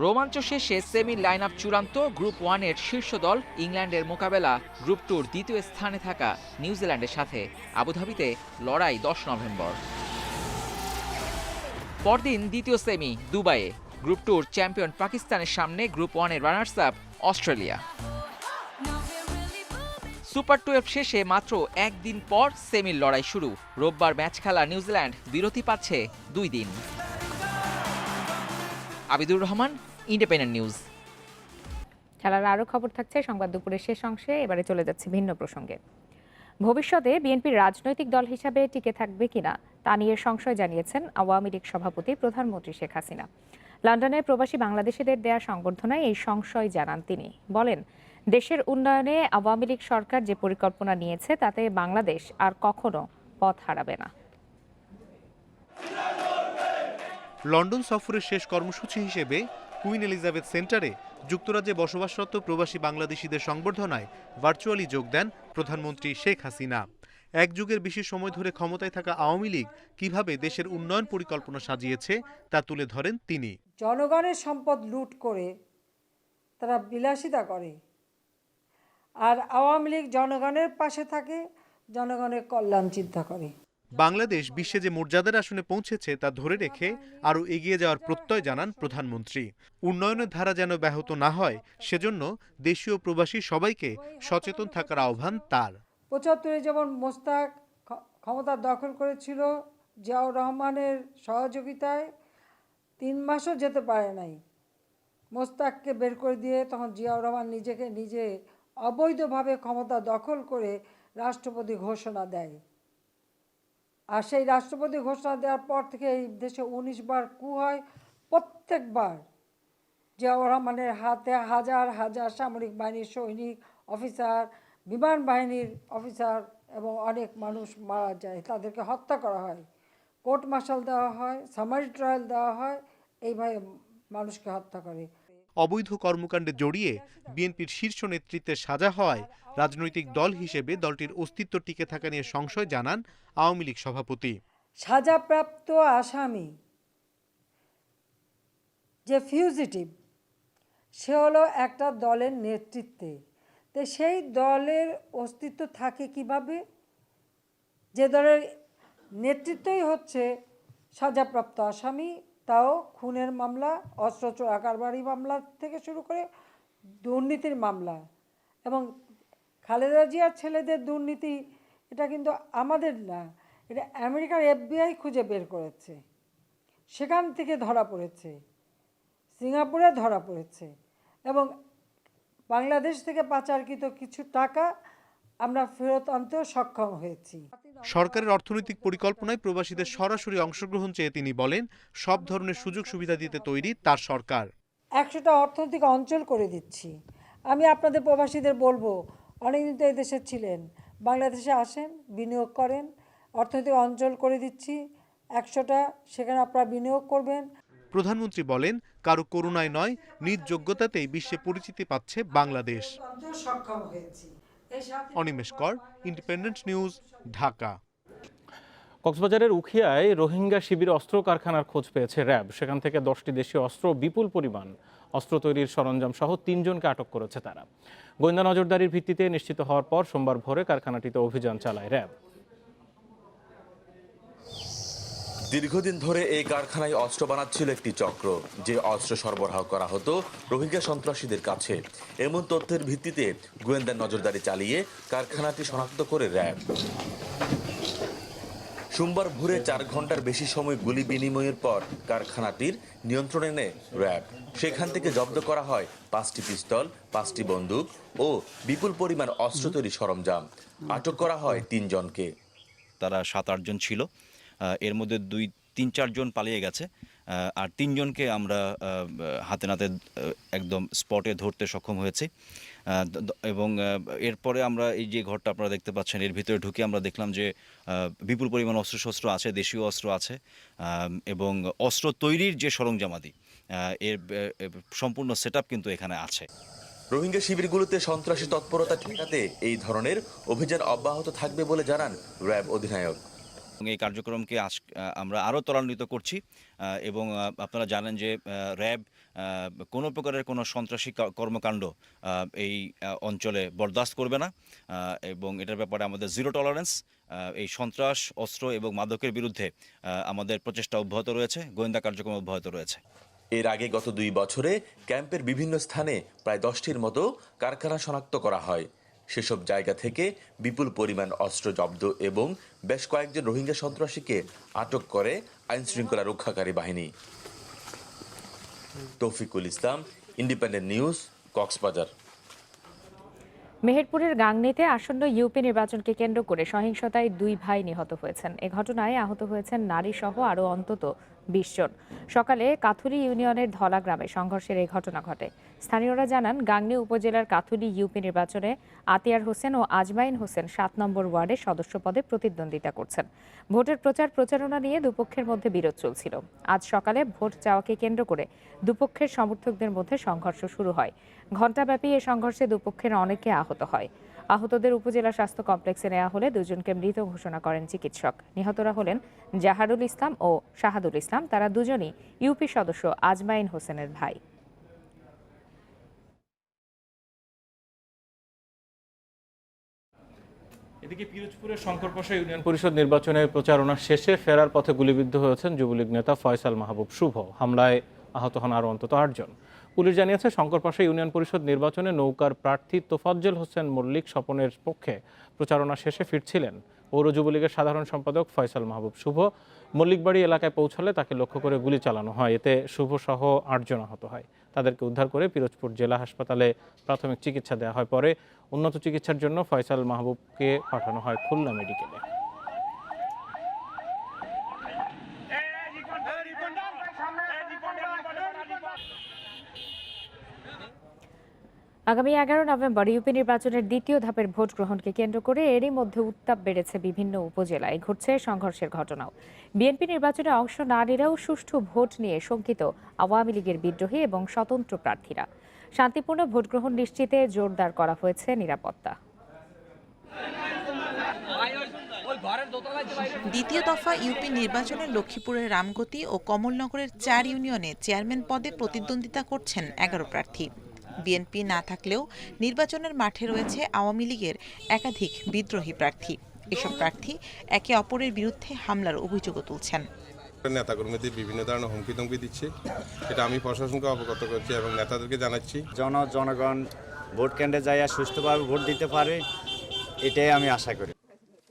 রোমাঞ্চ শেষে সেমির লাইন আপ চূড়ান্ত। গ্রুপ 1-এর শীর্ষ দল ইংল্যান্ডের মোকাবেলা গ্রুপ 2-র দ্বিতীয় স্থানে থাকা নিউজিল্যান্ডের সাথে। আবুধাবিতে লড়াই 10 নভেম্বর। পরদিন দ্বিতীয় সেমি দুবাইয়ে। গ্রুপ 2-র চ্যাম্পিয়ন পাকিস্তানের সামনে গ্রুপ 1-এর রানার্স আপ অস্ট্রেলিয়া। সুপার 12 শেষে মাত্র একদিন পর সেমির লড়াই শুরু। রোববার ম্যাচ খেলা নিউজিল্যান্ড বিরতি পাচ্ছে 2 দিন। Abidur Rahman, independent news. খেলার আরও খবর থাকছে সংবাদ দুপুরের শেষ অংশে। এবারে চলে যাচ্ছে ভিন্ন প্রসঙ্গে। ভবিষ্যতে বিএনপির রাজনৈতিক দল হিসাবে টিকে থাকবে কিনা তা নিয়ে সংশয় জানিয়েছেন আওয়ামী লীগ সভাপতি প্রধানমন্ত্রী শেখ হাসিনা। লন্ডনে প্রবাসী বাংলাদেশিদের দেয়া সংবর্ধনায় এই সংশয় জানান তিনি। বলেন, দেশের উন্নয়নে আওয়ামী লীগ সরকার যে পরিকল্পনা নিয়েছে তাতে বাংলাদেশ আর কখনো পথ হারাবে না। লন্ডন সফরের শেষ কর্মসূচি হিসেবে কুইন এলিজাবেথ সেন্টারে যুক্তরাজ্যে বসবাসরত প্রবাসী বাংলাদেশিদের সংবর্ধনায় ভার্চুয়ালি যোগ দেন প্রধানমন্ত্রী শেখ হাসিনা। এক যুগের বেশি সময় ধরে ক্ষমতায় থাকা আওয়ামী লীগ কিভাবে দেশের উন্নয়ন পরিকল্পনা সাজিয়েছে তা তুলে ধরেন তিনি। জনগণের সম্পদ লুট করে তারা বিলাসিতা করে, আর আওয়ামী লীগ জনগণের পাশে থাকে, জনগণের কল্যাণ চিন্তা করে। বাংলাদেশ বিশ্বে যে মর্যাদার আসনে পৌঁছেছে তা ধরে রেখে আরও এগিয়ে যাওয়ার প্রত্যয় জানান প্রধানমন্ত্রী। উন্নয়নের ধারা যেন ব্যাহত না হয় সেজন্য দেশীয় প্রবাসী সবাইকে সচেতন থাকার আহ্বান তার। ৭৫-এ যেমন মোস্তাক ক্ষমতা দখল করেছিল জিয়াউর রহমানের সহযোগিতায়, 3 মাসও যেতে পারে নাই, মোস্তাককে বের করে দিয়ে তখন জিয়াউর রহমান নিজে অবৈধভাবে ক্ষমতা দখল করে রাষ্ট্রপতি ঘোষণা দেয়। আর সেই রাষ্ট্রপতি ঘোষণা দেওয়ার পর থেকে এই দেশে 19 বার কু হয়। প্রত্যেকবার জিয়াউর রহমানের হাতে হাজার হাজার সামরিক বাহিনীর সৈনিক, অফিসার, বিমান বাহিনীর অফিসার এবং অনেক মানুষ মারা যায়, তাদেরকে হত্যা করা হয়, কোর্ট মার্শাল দেওয়া হয়, সামারি ট্রায়াল দেওয়া হয়, এইভাবে মানুষকে হত্যা করে। অবৈধ কর্মকাণ্ডে জড়িয়ে বিএনপির শীর্ষ নেতৃত্বের সাজা হওয়ায় রাজনৈতিক দল হিসেবে দলটির অস্তিত্ব টিকে থাকা নিয়ে সংশয় জানান আওয়ামী লীগ সভাপতি। সাজাপ্রাপ্ত আসামি যে ফিউজিটিভ, সে হলো একটা দলের নেতৃত্বে, তো সেই দলের অস্তিত্ব থাকে কিভাবে? যে দলের নেতৃত্বই হচ্ছে সাজাপ্রাপ্ত আসামি, তাও খুনের মামলা, অস্ত্র চোরা কারবারি মামলা থেকে শুরু করে দুর্নীতির মামলা। এবং খালেদা জিয়ার ছেলেদের দুর্নীতি, এটা কিন্তু আমাদের না, এটা আমেরিকার FBI খুঁজে বের করেছে, সেখান থেকে ধরা পড়েছে, সিঙ্গাপুরে ধরা পড়েছে, এবং বাংলাদেশ থেকে পাচারকৃত কিছু টাকা আমরা ফেরত আনতেও সক্ষম হয়েছি। সরকারের অর্থনৈতিক পরিকল্পনায় প্রবাসীদের সরাসরি অংশগ্রহণ চেয়ে তিনি বলেন, সব ধরনের সুযোগ সুবিধা দিতে তৈরি তার সরকার। 100টা অর্থনৈতিক অঞ্চল করে দিচ্ছি। আমি আপনাদের প্রবাসীদের বলবো, অনেকদিন তো এই দেশে ছিলেন, বাংলাদেশে আসেন, বিনিয়োগ করেন, অর্থনৈতিক অঞ্চল করে দিচ্ছি 100টা, সেখানে আপনারা বিনিয়োগ করবেন। প্রধানমন্ত্রী বলেন, কারো করুণায় নয়, নিজ যোগ্যতাতেই বিশ্বে পরিচিতি পাচ্ছে বাংলাদেশ। সক্ষম হয়েছি। অনিমেষ কর, ইন্ডিপেন্ডেন্ট নিউজ, ঢাকা। কক্সবাজারের উখিয়ায় রোহিঙ্গা শিবির অস্ত্র কারখানার খোঁজ পেয়েছে র্যাব। সেখান থেকে 10টি দেশীয় অস্ত্র, বিপুল পরিমাণ অস্ত্র তৈরির সরঞ্জাম সহ 3 জনকে আটক করেছে তারা। গোয়েন্দা নজরদারির ভিত্তিতে নিশ্চিত হওয়ার পর সোমবার ভোরে কারখানাটিতে অভিযান চালায় র্যাব। দীর্ঘদিন ধরে এই কারখানায় অস্ত্র বানাচ্ছিল একটি চক্র, যে অস্ত্র সরবরাহ করা হতো রোহিঙ্গা সন্ত্রাসীদের কাছে। এমন তথ্যের ভিত্তিতে গোয়েন্দা নজরদারি চালিয়ে কারখানাটি শনাক্ত করে র্যাব। সোমবার ভোরে 4 ঘন্টার বেশি সময় গুলি বিনিময়ের পর কারখানাটির নিয়ন্ত্রণে নেয় র্যাব। সেখান থেকে জব্দ করা হয় 5টি পিস্তল, 5টি বন্দুক ও বিপুল পরিমাণ অস্ত্র তৈরি সরঞ্জাম। আটক করা হয় 3 জনকে। তারা 7-8 জন ছিল, এর মধ্যে 2-3-4 জন পালিয়ে গেছে, আর 3 জনকে আমরা হাতে নাতে একদম স্পটে ধরতে সক্ষম হয়েছি। এবং এরপরে আমরা এই যে ঘরটা আপনারা দেখতে পাচ্ছেন, এর ভিতরে ঢুকে আমরা দেখলাম যে বিপুল পরিমাণ অস্ত্রশস্ত্র আছে, দেশীয় অস্ত্র আছে, এবং অস্ত্র তৈরির যে সরঞ্জামাদি, এর সম্পূর্ণ সেটআপ কিন্তু এখানে আছে। রোহিঙ্গা শিবিরগুলোতে সন্ত্রাসী তৎপরতা ঠেকাতে এই ধরনের অভিযান অব্যাহত থাকবে বলে জানান র্যাব অধিনায়ক। এই কার্যক্রমকে আমরা আরও ত্বরান্বিত করছি, এবং আপনারা জানেন যে র্যাব কোনো প্রকারের কোনো সন্ত্রাসী কর্মকাণ্ড এই অঞ্চলে বরদাস্ত করবে না, এবং এটার ব্যাপারে আমাদের জিরো টলারেন্স। এই সন্ত্রাস, অস্ত্র এবং মাদকের বিরুদ্ধে আমাদের প্রচেষ্টা অব্যাহত রয়েছে, গোয়েন্দা কার্যক্রম অব্যাহত রয়েছে। এর আগে গত 2 বছরে ক্যাম্পের বিভিন্ন স্থানে প্রায় 10টির মতো কারখানা শনাক্ত করা হয়। সেসব জায়গা থেকে বিপুল পরিমাণ অস্ত্র জব্দ এবং বেশ কয়েকজন রোহিঙ্গা সন্ত্রাসীকে আটক করে আইনশৃঙ্খলা রক্ষাকারী বাহিনী। তৌফিকুল ইসলাম, ইন্ডিপেন্ডেন্ট নিউজ, কক্সবাজার। মেহেরপুরের গাংনীতে আসন্ন ইউপি নির্বাচনকে কেন্দ্র করে সহিংসতায় 2 ভাই নিহত হয়েছেন। এ ঘটনায় আহত হয়েছেন নারী সহ আরও অন্তত 20 জন। সকালে কাথুলি ইউনিয়নের ধলা গ্রামে সংঘর্ষের এই ঘটনা ঘটে। স্থানীয়রা জানান, গাংনী উপজেলার কাথুলি ইউপি নির্বাচনে আতিয়ার হোসেন ও আজমাইন হোসেন 7 নম্বর ওয়ার্ডে সদস্য পদে প্রতিদ্বন্দ্বিতা করছেন। ভোটের প্রচারণা নিয়ে দুপক্ষের মধ্যে বিরোধ চলছিল। আজ সকালে ভোট চাওয়াকে কেন্দ্র করে দুপক্ষের সমর্থকদের মধ্যে সংঘর্ষ শুরু হয়। ঘণ্টাব্যাপী এ সংঘর্ষে দুপক্ষের অনেকে আহত হয়। আহতদের উপজেলা স্বাস্থ্য কমপ্লেক্সে নেওয়া হলে 2 জনকে মৃত ঘোষণা করেন চিকিৎসক। নিহতরা হলেন জাহারুল ইসলাম ও শাহাদুল ইসলাম। তারা দুজনই ইউপি সদস্য আজমাইন হোসেনের ভাই। এদিকে পিরোজপুরের শঙ্করপাশা ইউনিয়ন পরিষদ নির্বাচনের প্রচারণা শেষে ফেরার পথে গুলিবিদ্ধ হয়েছেন যুবলীগ নেতা ফয়সাল মাহবুব শুভ। হামলায় আহত হন আরও অন্তত 8 জন। পুলিশ জানিয়েছে, শঙ্করপাশা ইউনিয়ন পরিষদ নির্বাচনে নৌকার প্রার্থী তোফাজ্জল হোসেন মল্লিক স্বপনের পক্ষে প্রচারণা শেষে ফিরছিলেন। পৌর যুবলীগের সাধারণ সম্পাদক ফয়সাল মাহবুব শুভ মল্লিকবাড়ি এলাকায় পৌঁছালে তাকে লক্ষ্য করে গুলি চালানো হয়। এতে শুভ সহ 8 জন আহত হয়। তাদেরকে উদ্ধার করে পিরোজপুর জেলা হাসপাতালে প্রাথমিক চিকিৎসা দেওয়া হয়। পরে উন্নত চিকিৎসার জন্য ফয়সাল মাহবুবকে পাঠানো হয় খুলনা মেডিকেলে। আগামী 11 নভেম্বর ইউপি নির্বাচনের দ্বিতীয় ধাপের ভোট গ্রহণকে কেন্দ্র করে এরই মধ্যে উত্তাপ বেড়েছে বিভিন্ন উপজেলায়, ঘটছে সংঘর্ষের ঘটনাও। বিএনপি নির্বাচনে অংশ না নিলেও সুষ্ঠু ভোট নিয়ে শঙ্কিত আওয়ামী লীগের বিদ্রোহী এবং স্বতন্ত্র প্রার্থীরা। শান্তিপূর্ণ ভোট গ্রহণ নিশ্চিতে জোরদার করা হয়েছে নিরাপত্তা। দ্বিতীয় দফা ইউপি নির্বাচনে লক্ষ্মীপুরের রামগতি ও কমলনগরের 4 ইউনিয়নে চেয়ারম্যান পদে প্রতিদ্বন্দ্বিতা করছেন 11 প্রার্থী। বিএনপি না থাকলেও নির্বাচনের মাঠে রয়েছে আওয়ামী লীগের একাধিক বিদ্রোহী প্রার্থী। এসব প্রার্থী একে অপরের বিরুদ্ধে হামলার অভিযোগও তুলছেন। নেতাকর্মীদের বিভিন্ন ধরনের হুমকি ধমকি দিচ্ছে, এটা আমি প্রশাসনকে অবগত করছি এবং নেতাদেরকে জানাচ্ছি। জনগণ ভোট কেন্দ্রে যাইয়া সুষ্ঠুভাবে ভোট দিতে পারে, এটাই আমি আশা করি।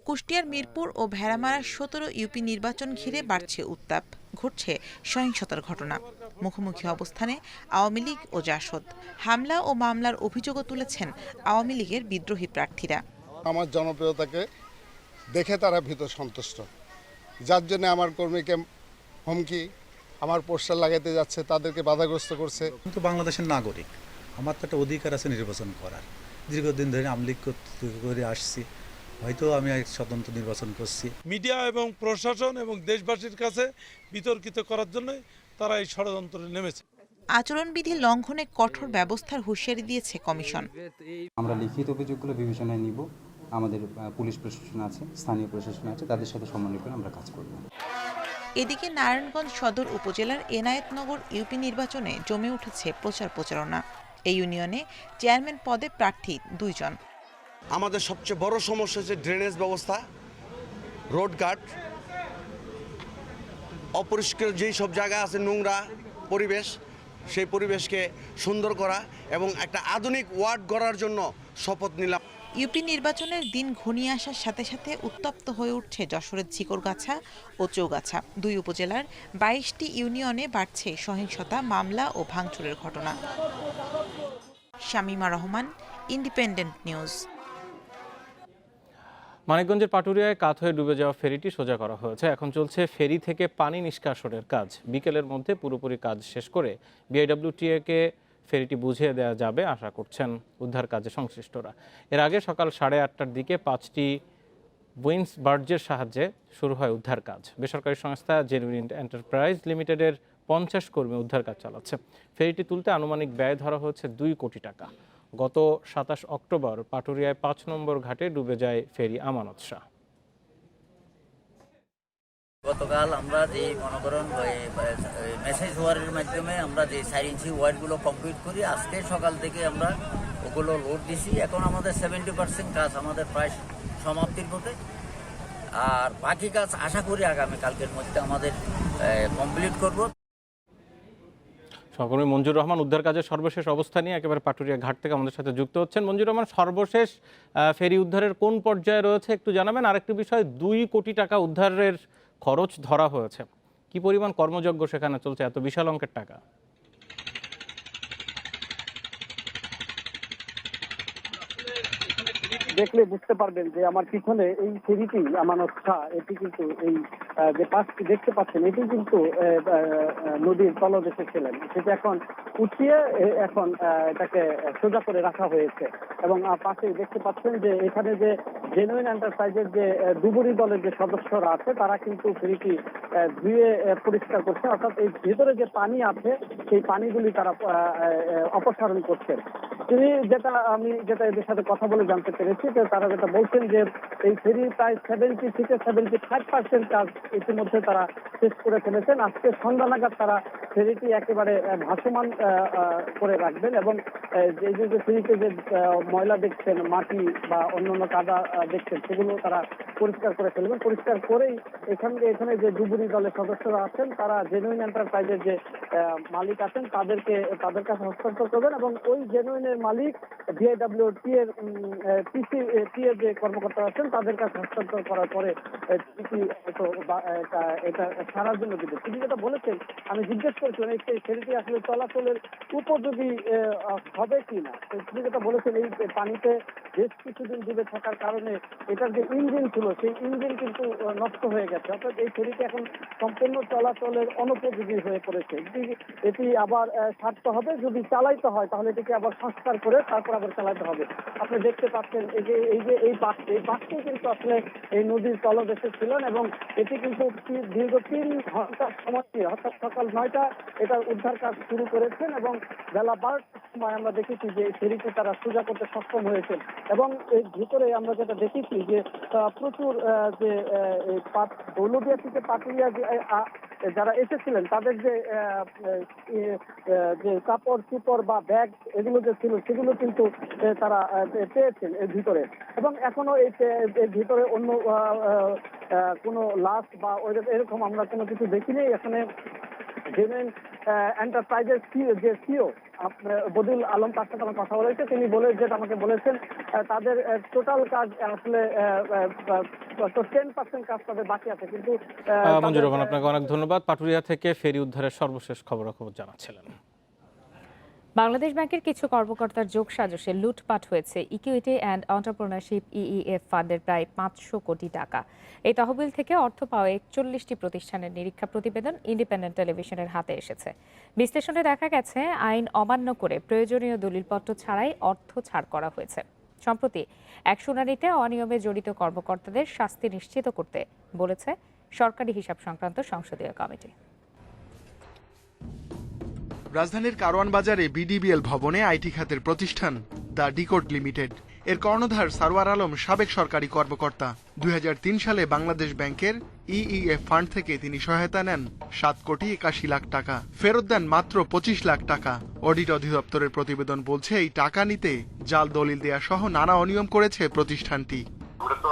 কুষ্টিয়ার মিরপুর ও ভেড়ামারার 17 ইউপি নির্বাচন ঘিরে বাড়ছে উত্তাপ, ঘটছে সহিংসতার ঘটনা। মুখোমুখি অবস্থানে আওয়ামী লীগ ও জাসদ, হামলা ও মামলার অভিযোগও তুলেছেন আওয়ামী লীগের বিদ্রোহী প্রার্থীরা। আমার জনপ্রিয়তাকে দেখে তারা ভীত সন্তুষ্ট, যার জন্য আমার কর্মীকে হুমকি, আমার পোস্টার লাগাইতে যাচ্ছে, তাদেরকে বাধাগ্রস্ত করছে। কিন্তু বাংলাদেশের নাগরিক, আমার তো একটা অধিকার আছে নির্বাচন করার। দীর্ঘদিন ধরে আওয়ামী লীগ করে আসছি, হয়তো আমি এক স্বতন্ত্র নির্বাচন করছি। মিডিয়া এবং প্রশাসন এবং দেশবাসীর কাছে বিতর্কিত করার জন্য তারা এই ষড়যন্ত্রে নেমেছে। আচরণবিধি লঙ্ঘনে কঠোর ব্যবস্থার হুঁশিয়ারি দিয়েছে কমিশন। আমরা লিখিত অভিযোগগুলো বিবেচনায় নিব। আমাদের পুলিশ প্রশাসন আছে, স্থানীয় প্রশাসন আছে, তাদের সাথে সমন্বয় করে আমরা কাজ করব। এদিকে নারায়ণগঞ্জ সদর উপজেলার এনায়েতনগর ইউপি নির্বাচনে জমে উঠেছে প্রচার প্রচারণা। এই ইউনিয়নে চেয়ারম্যান পদে প্রার্থী 2 জন। আমাদের সবচেয়ে বড় সমস্যা হচ্ছে ড্রেনেজ ব্যবস্থা, রোডঘাট, অপরিষ্কার যেই সব জায়গা আছে, নোংরা পরিবেশ, সেই পরিবেশকে সুন্দর করা এবং একটা আধুনিক ওয়ার্ড গড়ার জন্য শপথ নিলাম। ইউপি নির্বাচনের দিন ঘনিয়ে আসার সাথে সাথে উত্তপ্ত হয়ে উঠছে যশোরের ঝিকরগাছা ও চৌগাছা। 2 উপজেলার 22টি ইউনিয়নে বাড়ছে সহিংসতা, মামলা ও ভাঙচুরের ঘটনা। Shamima Rahman, independent news. মানিকগঞ্জের পাটুরিয়ায় কাত হয়ে ডুবে যাওয়া ফেরিটি সোজা করা হয়েছে। এখন চলছে ফেরি থেকে পানি নিষ্কাশনের কাজ। বিকেলের মধ্যে পুরোপুরি কাজ শেষ করে বিআইডব্লিউটিএ-কে ফেরিটি বুঝিয়ে দেওয়া যাবে আশা করছেন উদ্ধার কাজে সংশ্লিষ্টরা। এর আগে সকাল 8:30টার দিকে 5টি উইন্স বার্জের সাহায্যে শুরু হয় উদ্ধার কাজ। বেসরকারি সংস্থা জেনুইন এন্টারপ্রাইজ লিমিটেডের 50 কর্মী উদ্ধার কাজ চালাচ্ছে। ফেরিটি তুলতে আনুমানিক ব্যয় ধরা হয়েছে 2 কোটি টাকা। গত 27 অক্টোবর পাটুরিয়ায় 5 নম্বর ঘাটে ডুবে যায় ফেরি আমানত শাহ। গতকাল আমরা যে মনে করেন মেসেজ ওয়ারের মাধ্যমে আমরা যে 4 ইঞ্চি ওয়ারগুলো কমপ্লিট করি, আজকে সকাল থেকে আমরা ওগুলো লোড দিছি। এখন আমাদের 70% কাজ আমাদের প্রায় সমাপ্তির পথে, আর বাকি কাজ আশা করি আগামীকালকের মধ্যে আমাদের কমপ্লিট করব। সহকর্মী মঞ্জুর রহমান উদ্ধার কাজের সর্বশেষ অবস্থা নিয়ে একেবারে পাটুরিয়া ঘাট থেকে আমাদের সাথে যুক্ত হচ্ছেন। মঞ্জুর রহমান, সর্বশেষ ফেরি উদ্ধারের কোন পর্যায়ে রয়েছে একটু জানাবেন। আরেকটি বিষয়, 2 কোটি টাকা উদ্ধারের খরচ ধরা হয়েছে, কি পরিমাণ কর্মযজ্ঞ সেখানে চলছে এত বিশাল অঙ্কের টাকা? দেখলে বুঝতে পারবেন যে আমার পিছনে এই ফেরিটি আমানত শাহ, এটি কিন্তু এই যে পাশটি দেখতে পাচ্ছেন, এটি কিন্তু নদীর তলদেশে ছিলেন, সেটা এখন উঠিয়ে এখন এটাকে সোজা করে রাখা হয়েছে। এবং পাশে দেখতে পাচ্ছেন যে এখানে যে জেনুইন এন্টারপ্রাইজের যে ডুবুরি দলের যে সদস্যরা আছে, তারা কিন্তু ফেরিটি ধুয়ে পরিষ্কার করছে, অর্থাৎ এই ভিতরে যে পানি আছে সেই পানিগুলি তারা অপসারণ করছেন। তিনি যেটা এদের সাথে কথা বলে জানতে পেরেছি, তারা যেটা বলছেন যে এই ফেরি প্রায় 70 থেকে 75% কাজ ইতিমধ্যে তারা শেষ করে ফেলেছেন। আজকে সন্ধ্যা নাগাদ তারা ফেরিটি একেবারে ভাসমান করে রাখবেন এবং এই যে ফেরিতে যে ময়লা দেখছেন, মাটি বা অন্যান্য কাদা দেখছেন, সেগুলো তারা পরিষ্কার করে ফেলবেন। পরিষ্কার করেই এখানে যে ডুবুরি দলের সদস্যরা আছেন, তারা জেনুইন এন্টারপ্রাইজের যে মালিক আছেন তাদের কাছে হস্তান্তর করবেন এবং ওই জেনুইনের মালিক বিআইডব্লিউটি এর টি এর যে কর্মকর্তা আছেন তাদের কাছে হস্তান্তর করার পরে এটা সারার জন্য দিবে। তিনি যেটা বলেছেন, আমি জিজ্ঞেস করেছিলাম এই ফেরিটি আসলে চলাচলের উপযোগী হবে কি না। তিনি যেটা বলেছেন, এই পানিতে বেশ কিছুদিন ডুবে থাকার কারণে এটার যে ইঞ্জিন ছিল সেই ইঞ্জিন কিন্তু নষ্ট হয়ে গেছে, অর্থাৎ এই ফেরিটি এখন সম্পূর্ণ চলাচলের অনুপযোগী হয়ে পড়েছে। এটি আবার ছাড়তে হবে, যদি চালাইতে হয় তাহলে এটিকে আবার সংস্কার পরিষ্কার করে তারপর আবার চালাতে হবে। আপনি দেখতে পাচ্ছেন এই বাসটি কিন্তু আসলে এই নদীর তলদেশে ছিলেন এবং এটি কিন্তু দীর্ঘ 3 ঘন্টা সময় নিয়ে অর্থাৎ সকাল 9টা এটা উদ্ধার কাজ শুরু করেছেন এবং বেলা 12টার সময় আমরা দেখেছি যে এই ফেরিটি তারা সোজা করতে সক্ষম হয়েছেন এবং এর ভিতরে আমরা যেটা দেখেছি যে প্রচুর যে দৌলতদিয়া থেকে পাটুরিয়া যারা এসেছিলেন তাদের যে কাপড় চোপড় বা ব্যাগ এগুলো যে ছিল সেগুলো কিন্তু তারা পেয়েছেন এর ভিতরে এবং এখনো এর ভিতরে অন্য কোনো লাশ বা এরকম আমরা কোনো কিছু দেখিনি। এখানে জেমেন এন্টারপ্রাইজের যে সিও বদিল আলম তার সাথে আমার কথা বলেছে, তিনি আমাকে বলেছেন তাদের টোটাল কাজ আসলে 10% কাজ তাদের বাকি আছে। কিন্তু মঞ্জুর রহমান, আপনাকে অনেক ধন্যবাদ। পাটুরিয়া থেকে ফেরি উদ্ধারের সর্বশেষ খবরাখবর জানাচ্ছিলেন। বাংলাদেশ ব্যাংকের কিছু কর্মকর্তার যোগসাজশে লুটপাট হয়েছে ইকুইটি অ্যান্ড এন্টারপ্রেনারশিপ ইইএফ ফান্ডের প্রায় 500 কোটি টাকা। এই তহবিল থেকে অর্থ পাওয়া 41টি প্রতিষ্ঠানের নিরীক্ষা প্রতিবেদন ইন্ডিপেন্ডেন্ট টেলিভিশনের হাতে এসেছে। বিশ্লেষণে দেখা গেছে আইন অমান্য করে প্রয়োজনীয় দলিলপত্র ছাড়াই অর্থ ছাড় করা হয়েছে। সম্প্রতি এক শুনানিতে অনিয়মে জড়িত কর্মকর্তাদের শাস্তি নিশ্চিত করতে বলেছে সরকারি হিসাব সংক্রান্ত সংসদীয় কমিটি। রাজধানীর কারওয়ান বাজারে বিডিবিএল ভবনে আইটি খাতের প্রতিষ্ঠান দ্য ডিকোড লিমিটেড এর কর্ণধার সারওয়ার আলম সাবেক সরকারি কর্মকর্তা। 2003 সালে বাংলাদেশ ব্যাংকের ইইএফ ফান্ড থেকে তিনি সহায়তা নেন 7,81,00,000 টাকা, ফেরত দেন মাত্র 25 লাখ টাকা। অডিট অধিদপ্তরের প্রতিবেদন বলছে এই টাকা নিতে জাল দলিল দেয়া সহ নানা অনিয়ম করেছে প্রতিষ্ঠানটি। আমরা তো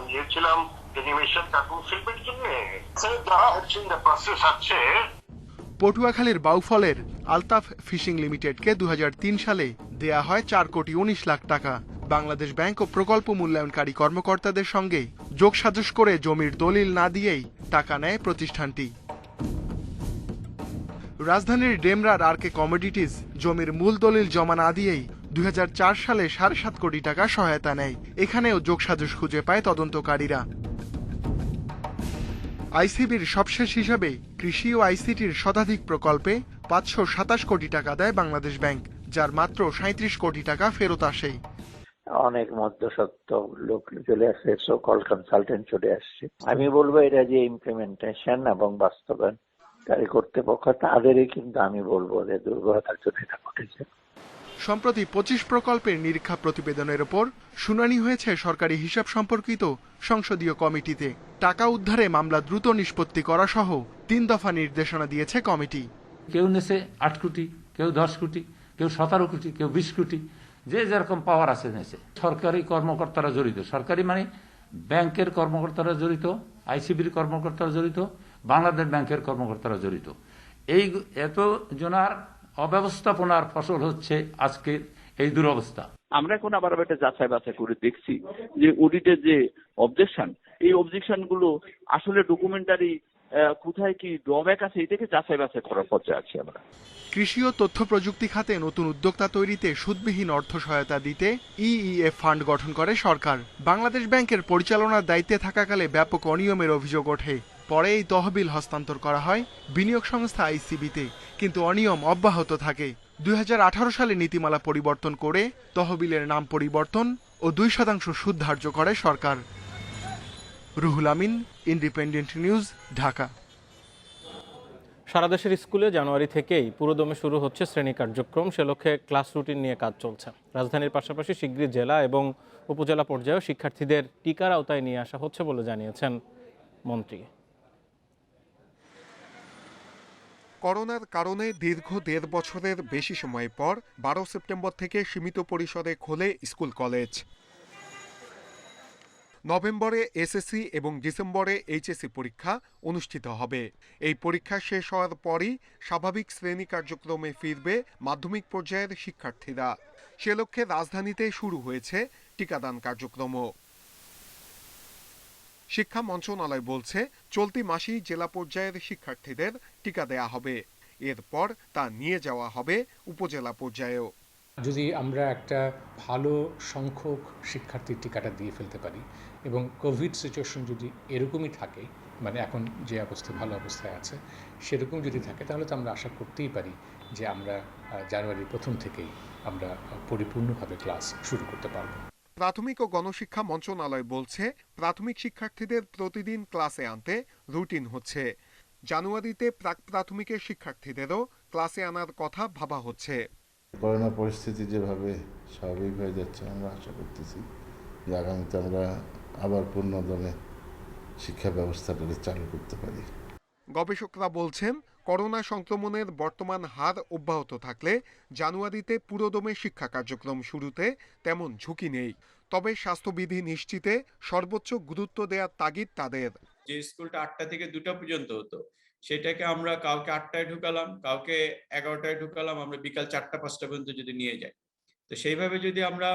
নিয়েছিলাম অ্যানিমেশন কার্টুন ফিল্মের জন্য যা হচ্ছে প্রসেস আছে। পটুয়াখালীর বাউফলের আলতাফ ফিশিং লিমিটেডকে 2003 সালে দেয়া হয় 4,19,00,000 টাকা। বাংলাদেশ ব্যাংক ও প্রকল্প মূল্যায়নকারী কর্মকর্তাদের সঙ্গে যোগসাজশ করে জমির দলিল না দিয়েই টাকা নেয় প্রতিষ্ঠানটি। রাজধানীর ডেমরার আরকে কমোডিটিজ জমির মূল দলিল জমা না দিয়েই 2004 সালে 7.5 কোটি টাকা সহায়তা নেয়। এখানেও যোগসাজশ খুঁজে পায় তদন্তকারীরা। আইসিবির সবশেষ হিসাবে কৃষি ও আইসিটির শতাধিক প্রকল্পে 527 কোটি টাকা দেয় বাংলাদেশ ব্যাংক, যার মাত্র 37 কোটি টাকা ফেরত আসে। অনেক মধ্যস্বত্ব লোক চলে আসছে, সো কল কনসালটেন্ট চলে আসছে। আমি বলবো এটা যে ইমপ্লিমেন্টেশন এবং বাস্তবায়নকারী কর্তৃপক্ষ তাদেরই কিন্তু আমি বলবো যে দুর্বলতার জন্য এটা ঘটেছে। সম্প্রতি 25 প্রকল্পের নিরীক্ষা প্রতিবেদনের ওপর শুনানি হয়েছে সরকারি হিসাব সম্পর্কিত সংসদীয় কমিটিতে। টাকা উদ্ধারে মামলা দ্রুত নিষ্পত্তি করা সহ 3 দফা নির্দেশনা দিয়েছে কমিটি। কেউ নেছে 8 কোটি, কেউ 10 কোটি, কেউ 17 কোটি, কেউ 20 কোটি, যে যেরকম পাওয়ার আছে নেছে। সরকারি কর্মকর্তারা জড়িত, সরকারি মানে ব্যাংকের কর্মকর্তারা জড়িত, আইসিবির কর্মকর্তারা জড়িত, বাংলাদেশ ব্যাংকের কর্মকর্তারা জড়িত। এই এত জনার অব্যবস্থাপনার ফসল হচ্ছে আজকে এই দুরবস্থা। আমরা এখন আবার একটা যাচাই বাছাই করে দেখছি যে অডিটের যে অবজেকশন, এই অবজেকশন গুলো আসলে ডকুমেন্টারি কোথায় কি ড্রব্যাক আছে এটাকে যাচাই বাছাই করার পর্যায়ে আছি আমরা। কৃষি ও তথ্য প্রযুক্তি খাতে নতুন উদ্যোক্তা তৈরিতে সুদবিহীন অর্থ সহায়তা দিতে ইইএফ ফান্ড গঠন করে সরকার। বাংলাদেশ ব্যাংকের পরিচালনার দায়িত্বে থাকাকালে ব্যাপক অনিয়মের অভিযোগ ওঠে। পরে এই তহবিল হস্তান্তর করা হয় বিনিয়োগ সংস্থা আইসিবিতে, কিন্তু অনিয়ম অব্যাহত থাকে। 2018 সালে নীতিমালা পরিবর্তন করে তহবিলের নাম পরিবর্তন ও 2% সুদ ধার্য করে সরকার। Ruhul Amin, independent news, Dhaka. সারা দেশের স্কুলে জানুয়ারি থেকেই পুরোদমে শুরু হচ্ছে শ্রেণী কার্যক্রম। সে লক্ষ্যে ক্লাস রুটিন নিয়ে কাজ চলছে। রাজধানীর পাশাপাশি শিগগিরই জেলা এবং উপজেলা পর্যায়েও শিক্ষার্থীদের টিকার আওতায় নিয়ে আসা হচ্ছে বলে জানিয়েছেন মন্ত্রী। করোনার কারণে দীর্ঘ 1.5 বছরের বেশি সময় পর 12 সেপ্টেম্বর থেকে সীমিত পরিসরে খোলে স্কুল কলেজ। নভেম্বরে এসএসসি এবং ডিসেম্বরে এইচএসসি পরীক্ষা অনুষ্ঠিত হবে। এই পরীক্ষা শেষ হওয়ার পরই স্বাভাবিক শ্রেণী কার্যক্রমে ফিরবে মাধ্যমিক পর্যায়ের শিক্ষার্থীরা। সে লক্ষ্যে রাজধানীতে শুরু হয়েছে টিকাদান কার্যক্রমও। শিক্ষা মন্ত্রণালয় বলছে চলতি মাসেই জেলা পর্যায়ের শিক্ষার্থীদের টিকা দেয়া হবে। এরপর তা নিয়ে যাওয়া হবে উপজেলা পর্যায়েও। যদি আমরা একটা ভালো সংখ্যক শিক্ষার্থীর টিকাটা দিয়ে ফেলতে পারি এবং কোভিড সিচুয়েশন যদি এরকমই থাকে, মানে এখন যে অবস্থা ভালো অবস্থায় আছে সেরকম যদি থাকে, তাহলে তো আমরা আশা করতেই পারি যে আমরা জানুয়ারির প্রথম থেকেই আমরা পরিপূর্ণভাবে ক্লাস শুরু করতে পারব। প্রাথমিক ও গণশিক্ষা মন্ত্রণালয় বলছে প্রাথমিক শিক্ষার্থীদের প্রতিদিন ক্লাসে আনতে রুটিন হচ্ছে। জানুয়ারিতে প্রাক প্রাথমিকের শিক্ষার্থীদেরও ক্লাসে আনার কথা ভাবা হচ্ছে। করোনা পরিস্থিতি যেভাবে স্বাভাবিক হয়ে যাচ্ছে, আমরা আশা করতেছি যে আগামীতে আমরা আবার পূর্ণদমে শিক্ষা ব্যবস্থাটাকে চালু করতে পারি। গবেষকরা বলছেন করোনা সংক্রমণের বর্তমান হার অব্যাহত থাকলে জানুয়ারিতে পুরোদমে শিক্ষা কার্যক্রম শুরুতে তেমন ঝুঁকি নেই। তবে স্বাস্থ্যবিধি নিশ্চিতে সর্বোচ্চ গুরুত্ব দেওয়ার তাগিদ তাদের। যে স্কুলটা 8টা থেকে 2টা পর্যন্ত হতো, সেটাকে আমরা কাউকে 8টায় ঢুকালাম, কাউকে 11টায় ঢুকালাম, আমরা বিকাল 4টা-5টা পর্যন্ত যদি নিয়ে যাই, তো সেইভাবে যদি আমরা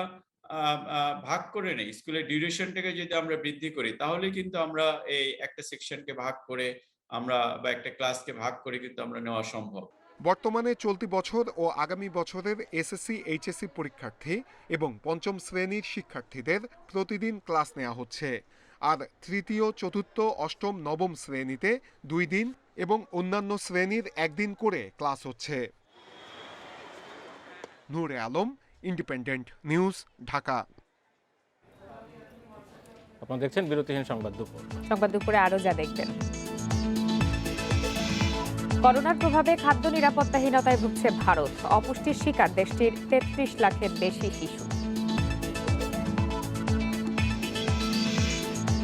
ভাগ করে নেই, স্কুলের ডিউরেশনটাকে যদি আমরা বৃদ্ধি করি, তাহলে কিন্তু আমরা এই একটা সেকশনকে ভাগ করে আমরা বা একটা ক্লাসকে ভাগ করে কিন্তু আমরা নেওয়া সম্ভব। বর্তমানে চলতি বছর ও আগামী বছরের এসএসসি এইচএসসি পরীক্ষার্থী এবং পঞ্চম শ্রেণীর শিক্ষার্থীদের প্রতিদিন ক্লাস নেওয়া হচ্ছে। আর তৃতীয়, চতুর্থ, অষ্টম, নবম শ্রেণীতে 2 দিন এবং অন্যান্য শ্রেণীর 1 দিন করে ক্লাস হচ্ছে। নূরে আলম, ইন্ডিপেন্ডেন্ট নিউজ, ঢাকা। আপনারা দেখছেন বিরতিহীন সংবাদ দুপুর। সংবাদ দুপুরে আরো যা দেখবেন। করোনার প্রভাবে খাদ্য নিরাপত্তাহীনতায় ভুগছে ভারত। অপুষ্টির শিকার দেশটির 33 লাখের বেশি শিশু।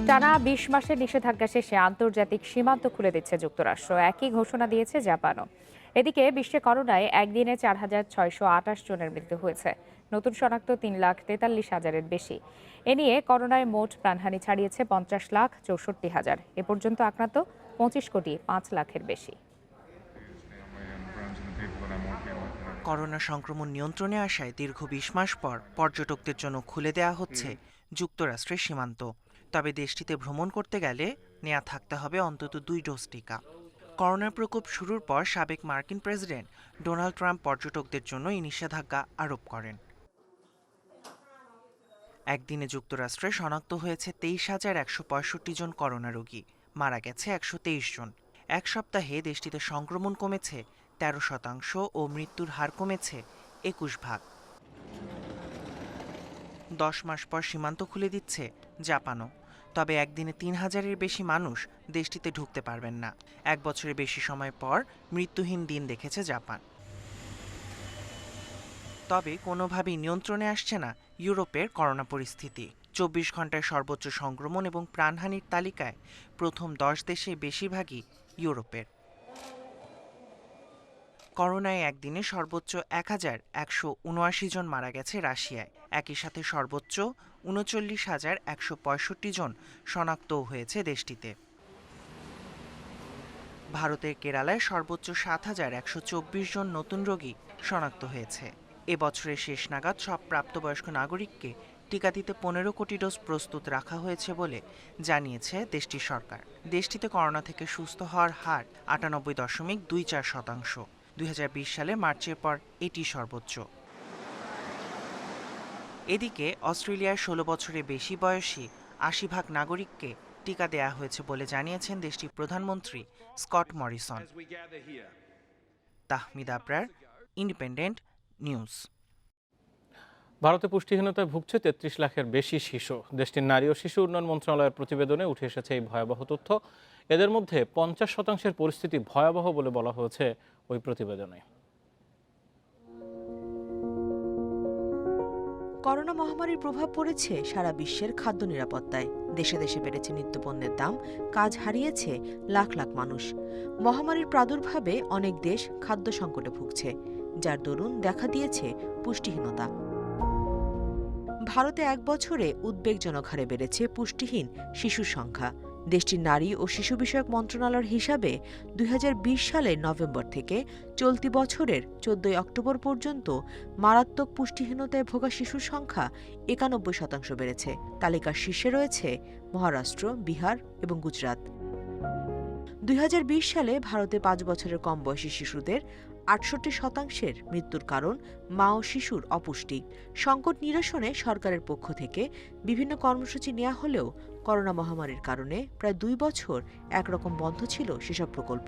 টানা 20 মাসের নিষেধাজ্ঞা শেষে আন্তর্জাতিক সীমান্ত খুলে দিচ্ছে যুক্তরাষ্ট্র। একই ঘোষণা দিয়েছে জাপানও। এদিকে বিশ্বে করোনায় একদিনে 4,628 জনের মৃত্যু হয়েছে। নতুন শনাক্ত 3,43,000-এর বেশি। এ নিয়ে করোনায় মোট প্রাণহানি ছাড়িয়েছে 50,64,000। এ পর্যন্ত আক্রান্ত 25,05,00,000-এর বেশি। করোনা সংক্রমণ নিয়ন্ত্রণে আসায় দীর্ঘ 20 মাস পর পর্যটকদের জন্য খুলে দেওয়া হচ্ছে যুক্তরাষ্ট্রের সীমান্ত। তবে দেশটিতে ভ্রমণ করতে গেলে নেওয়া থাকতে হবে অন্তত 2 ডোজ টিকা। করোনার প্রকোপ শুরুর পর সাবেক মার্কিন প্রেসিডেন্ট ডোনাল্ড ট্রাম্প পর্যটকদের জন্য এই নিষেধাজ্ঞা আরোপ করেন। একদিনে যুক্তরাষ্ট্রে শনাক্ত হয়েছে 23,165 জন করোনা রোগী, মারা গেছে 123 জন। এক সপ্তাহে দেশটিতে সংক্রমণ কমেছে 13% ও মৃত্যুর হার কমেছে 21%। 10 মাস পর সীমান্ত খুলে দিচ্ছে জাপানও। তবে একদিনে 3,000-এর বেশি মানুষ দেশটিতে ঢুকতে পারবেন না। 1 বছরের বেশি সময় পর মৃত্যুহীন দিন দেখেছে জাপান। তবে কোনোভাবেই নিয়ন্ত্রণে আসছে না ইউরোপের করোনা পরিস্থিতি। 24 ঘন্টায় সর্বোচ্চ সংক্রমণ এবং প্রাণহানির তালিকায় প্রথম 10 দেশে বেশিরভাগই ইউরোপের। করোনায় একদিনে সর্বোচ্চ 1,179 জন মারা গেছে রাশিয়ায়। একই সাথে সর্বোচ্চ 39,165 জন শনাক্তও হয়েছে দেশটিতে। ভারতের কেরালায় সর্বোচ্চ 7,124 জন নতুন রোগী শনাক্ত হয়েছে। এবছরের শেষ নাগাদ সব প্রাপ্তবয়স্ক নাগরিককে টিকা দিতে 15 কোটি ডোজ প্রস্তুত রাখা হয়েছে বলে জানিয়েছে দেশটির সরকার। দেশটিতে করোনা থেকে সুস্থ হওয়ার হার 98.24%। 2020 সালে মার্চের পর এটি সর্বোচ্চ। এদিকে অস্ট্রেলিয়ার 16 বছরের বেশি বয়সী 80% নাগরিককে টিকা দেয়া হয়েছে বলে জানিয়েছেন দেশটির প্রধানমন্ত্রী Scott Morrison. Tahmid Abrar, independent news. ভারতে পুষ্টিহীনতায় ভুগছে 33 লাখের বেশি শিশু। দেশটির নারী ও শিশু উন্নয়ন মন্ত্রণালয়ের প্রতিবেদনে উঠে এসেছে এই ভয়াবহ তথ্য। এদের মধ্যে 50% পরিস্থিতি ভয়াবহ বলে বলা হয়েছে ওই প্রতিবেদনে। করোনা মহামারীর প্রভাব পড়েছে সারা বিশ্বের খাদ্য নিরাপত্তায়। দেশে দেশে বেড়েছে নিত্যপণ্যের দাম, কাজ হারিয়েছে লাখ লাখ মানুষ। মহামারীর প্রাদুর্ভাবে অনেক দেশ খাদ্য সংকটে ভুগছে, যার দরুন দেখা দিয়েছে পুষ্টিহীনতা। ভারতে 1 বছরে উদ্বেগজনক হারে বেড়েছে পুষ্টিহীন শিশুর সংখ্যা। দেশটির নারী ও শিশু বিষয়ক মন্ত্রণালয়ের হিসাবে 2020 সালের নভেম্বর থেকে চলতি বছরের 14 অক্টোবর পর্যন্ত মারাত্মক পুষ্টিহীনতায় ভোগা শিশুর সংখ্যা 91% বেড়েছে। তালিকার শীর্ষে রয়েছে মহারাষ্ট্র, বিহার এবং গুজরাট। 2020 সালে ভারতে 5 বছরের কম বয়সী শিশুদের 68% মৃত্যুর কারণ মা ও শিশুর অপুষ্টি। সংকট নিরসনে সরকারের পক্ষ থেকে বিভিন্ন কর্মসূচি নেওয়া হলেও করোনা মহামারীর কারণে প্রায় 2 বছর একরকম বন্ধ ছিল সেসব প্রকল্প।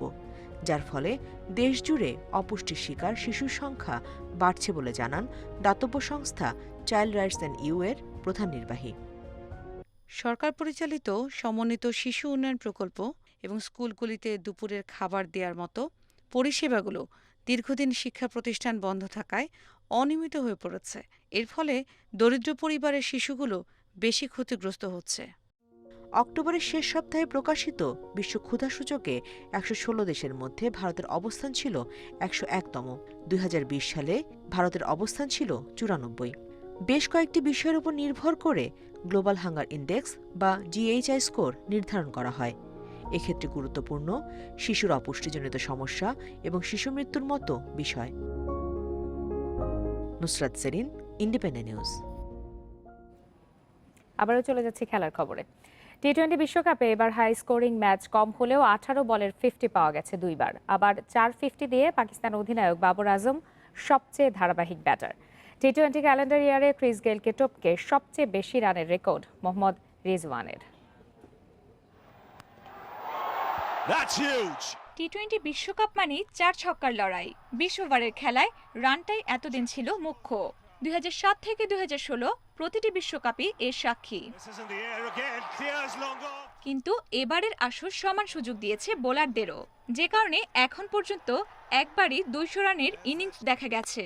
যার ফলে দেশজুড়ে অপুষ্টির শিকার শিশুর সংখ্যা বাড়ছে বলে জানান দাতব্য সংস্থা চাইল্ড রাইটস অ্যান্ড ইউ এর প্রধান নির্বাহী। সরকার পরিচালিত সমন্বিত শিশু উন্নয়ন প্রকল্প এবং স্কুলগুলিতে দুপুরের খাবার দেওয়ার মতো পরিষেবাগুলো দীর্ঘদিন শিক্ষা প্রতিষ্ঠান বন্ধ থাকায় অনিয়মিত হয়ে পড়েছে। এর ফলে দরিদ্র পরিবারের শিশুগুলো বেশি ক্ষতিগ্রস্ত হচ্ছে। অক্টোবরের শেষ সপ্তাহে প্রকাশিত বিশ্ব ক্ষুধা সূচকে ১১৬ দেশের মধ্যে ভারতের অবস্থান ছিল ১০১তম। ২০২০ সালে ভারতের অবস্থান ছিল ৯৪। বেশ কয়েকটি বিষয়ের উপর নির্ভর করে গ্লোবাল হাঙ্গার ইন্ডেক্স বা GHI স্কোর নির্ধারণ করা হয়। এক্ষেত্রে গুরুত্বপূর্ণ শিশুর অপুষ্টিজনিত সমস্যা এবং শিশু মৃত্যুর মতো বিষয়। Nusrat Serin, independent news. আবারও চলে যাচ্ছি খেলার খবরে। টি-20 বিশ্বকাপে এবার হাই স্কোরিং ম্যাচ কম হলেও 18 বলের 50 পাওয়া গেছে দুইবার। আবার 4 50 দিয়ে পাকিস্তান অধিনায়ক বাবর আজম সবচেয়ে ধারাবাহিক ব্যাটার। টি-20 ক্যালেন্ডার ইয়ারে ক্রিস গেইলকে টপকে সবচেয়ে বেশি রানের রেকর্ড মোহাম্মদ রিজওয়ানের। টি-20 বিশ্বকাপ মানেই 4 ছক্কার লড়াই। 20 ওভারের খেলায় রানটাই এতদিন ছিল মুখ্য। 2007 থেকে 2016 প্রতিটি বিশ্বকাপই এর সাক্ষী। কিন্তু এবারের আসর সমান সুযোগ দিয়েছে বোলারদেরও, যে কারণে এখন পর্যন্ত একবারই 200 রানের ইনিংস দেখা গেছে।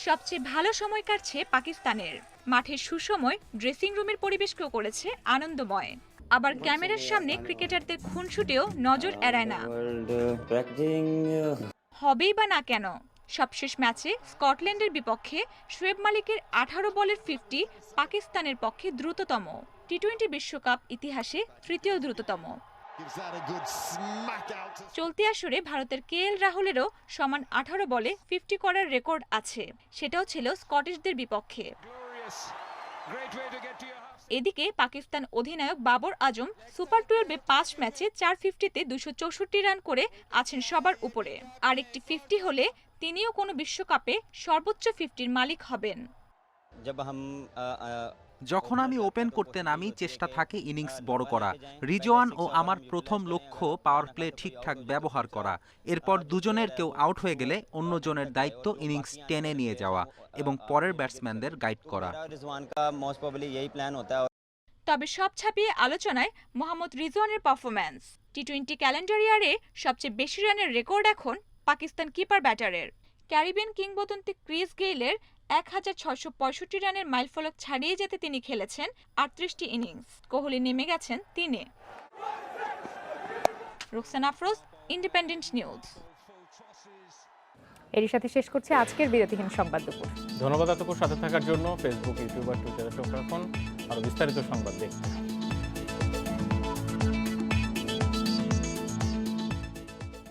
সবচেয়ে ভালো সময় কাটছে পাকিস্তানের। মাঠের সুসময় ড্রেসিং রুমের পরিবেশকেও করেছে আনন্দময়। আবার ক্যামেরার সামনে ক্রিকেটারদের খুনসুটিও নজর এড়ায় না। হবেই বা না কেন, সবশেষ ম্যাচে স্কটল্যান্ডের বিপক্ষে শোয়েব মালিকের 18 বলের 50 পাকিস্তানের পক্ষে দ্রুততম। টি-20 বিশ্বকাপ ইতিহাসে তৃতীয় দ্রুততম। চলতি আসরে ভারতের KL রাহুলেরও সমান 18 বলে 50 করার রেকর্ড আছে, সেটাও ছিল স্কটিশদের বিপক্ষে। এদিকে পাকিস্তান অধিনায়ক বাবর আজম সুপার 12-এ 5 ম্যাচে 450-তে 264 রান করে আছেন সবার উপরে। আরেকটি 50 হলে তিনিও কোনো বিশ্বকাপে সর্বোচ্চ 50-র মালিক হবেন। যখন আমি ওপেন করতে নামি চেষ্টা থাকে ইনিংস বড় করা। রিজওয়ান ও আমার প্রথম লক্ষ্য পাওয়ার প্লে ঠিকঠাক ব্যবহার করা। এরপর দুজনের কেউ আউট হয়ে গেলে অন্যজনের দায়িত্ব ইনিংস টেনে নিয়ে যাওয়া এবং পরের ব্যাটসম্যানদের গাইড করা। তবে সব ছাপিয়ে আলোচনায় মোহাম্মদ রিজওয়ানের পারফরম্যান্স। টি-20 ক্যালেন্ডার ইয়ারে সবচেয়ে বেশি রানের রেকর্ড এখন পাকিস্তান কিপার ব্যাটারের। ক্যারিবিয়ান কিংবদন্তি ক্রিস গেইলের 1665 রানের মাইলফলক ছাড়িয়ে যেতে তিনি খেলেছেন 38টি ইনিংস। কোহলি নেমে গেছেন 3-এ। Ruksana Afroz, Independent News. এরই সাথে শেষ করছি আজকের বিরতিহীন সংবাদ দুপুর। ধন্যবাদ এতক্ষণ সাথে থাকার জন্য। ফেসবুক, ইউটিউব আর টুইটারে চোখ রাখুন আরো বিস্তারিত সংবাদ দেখতে।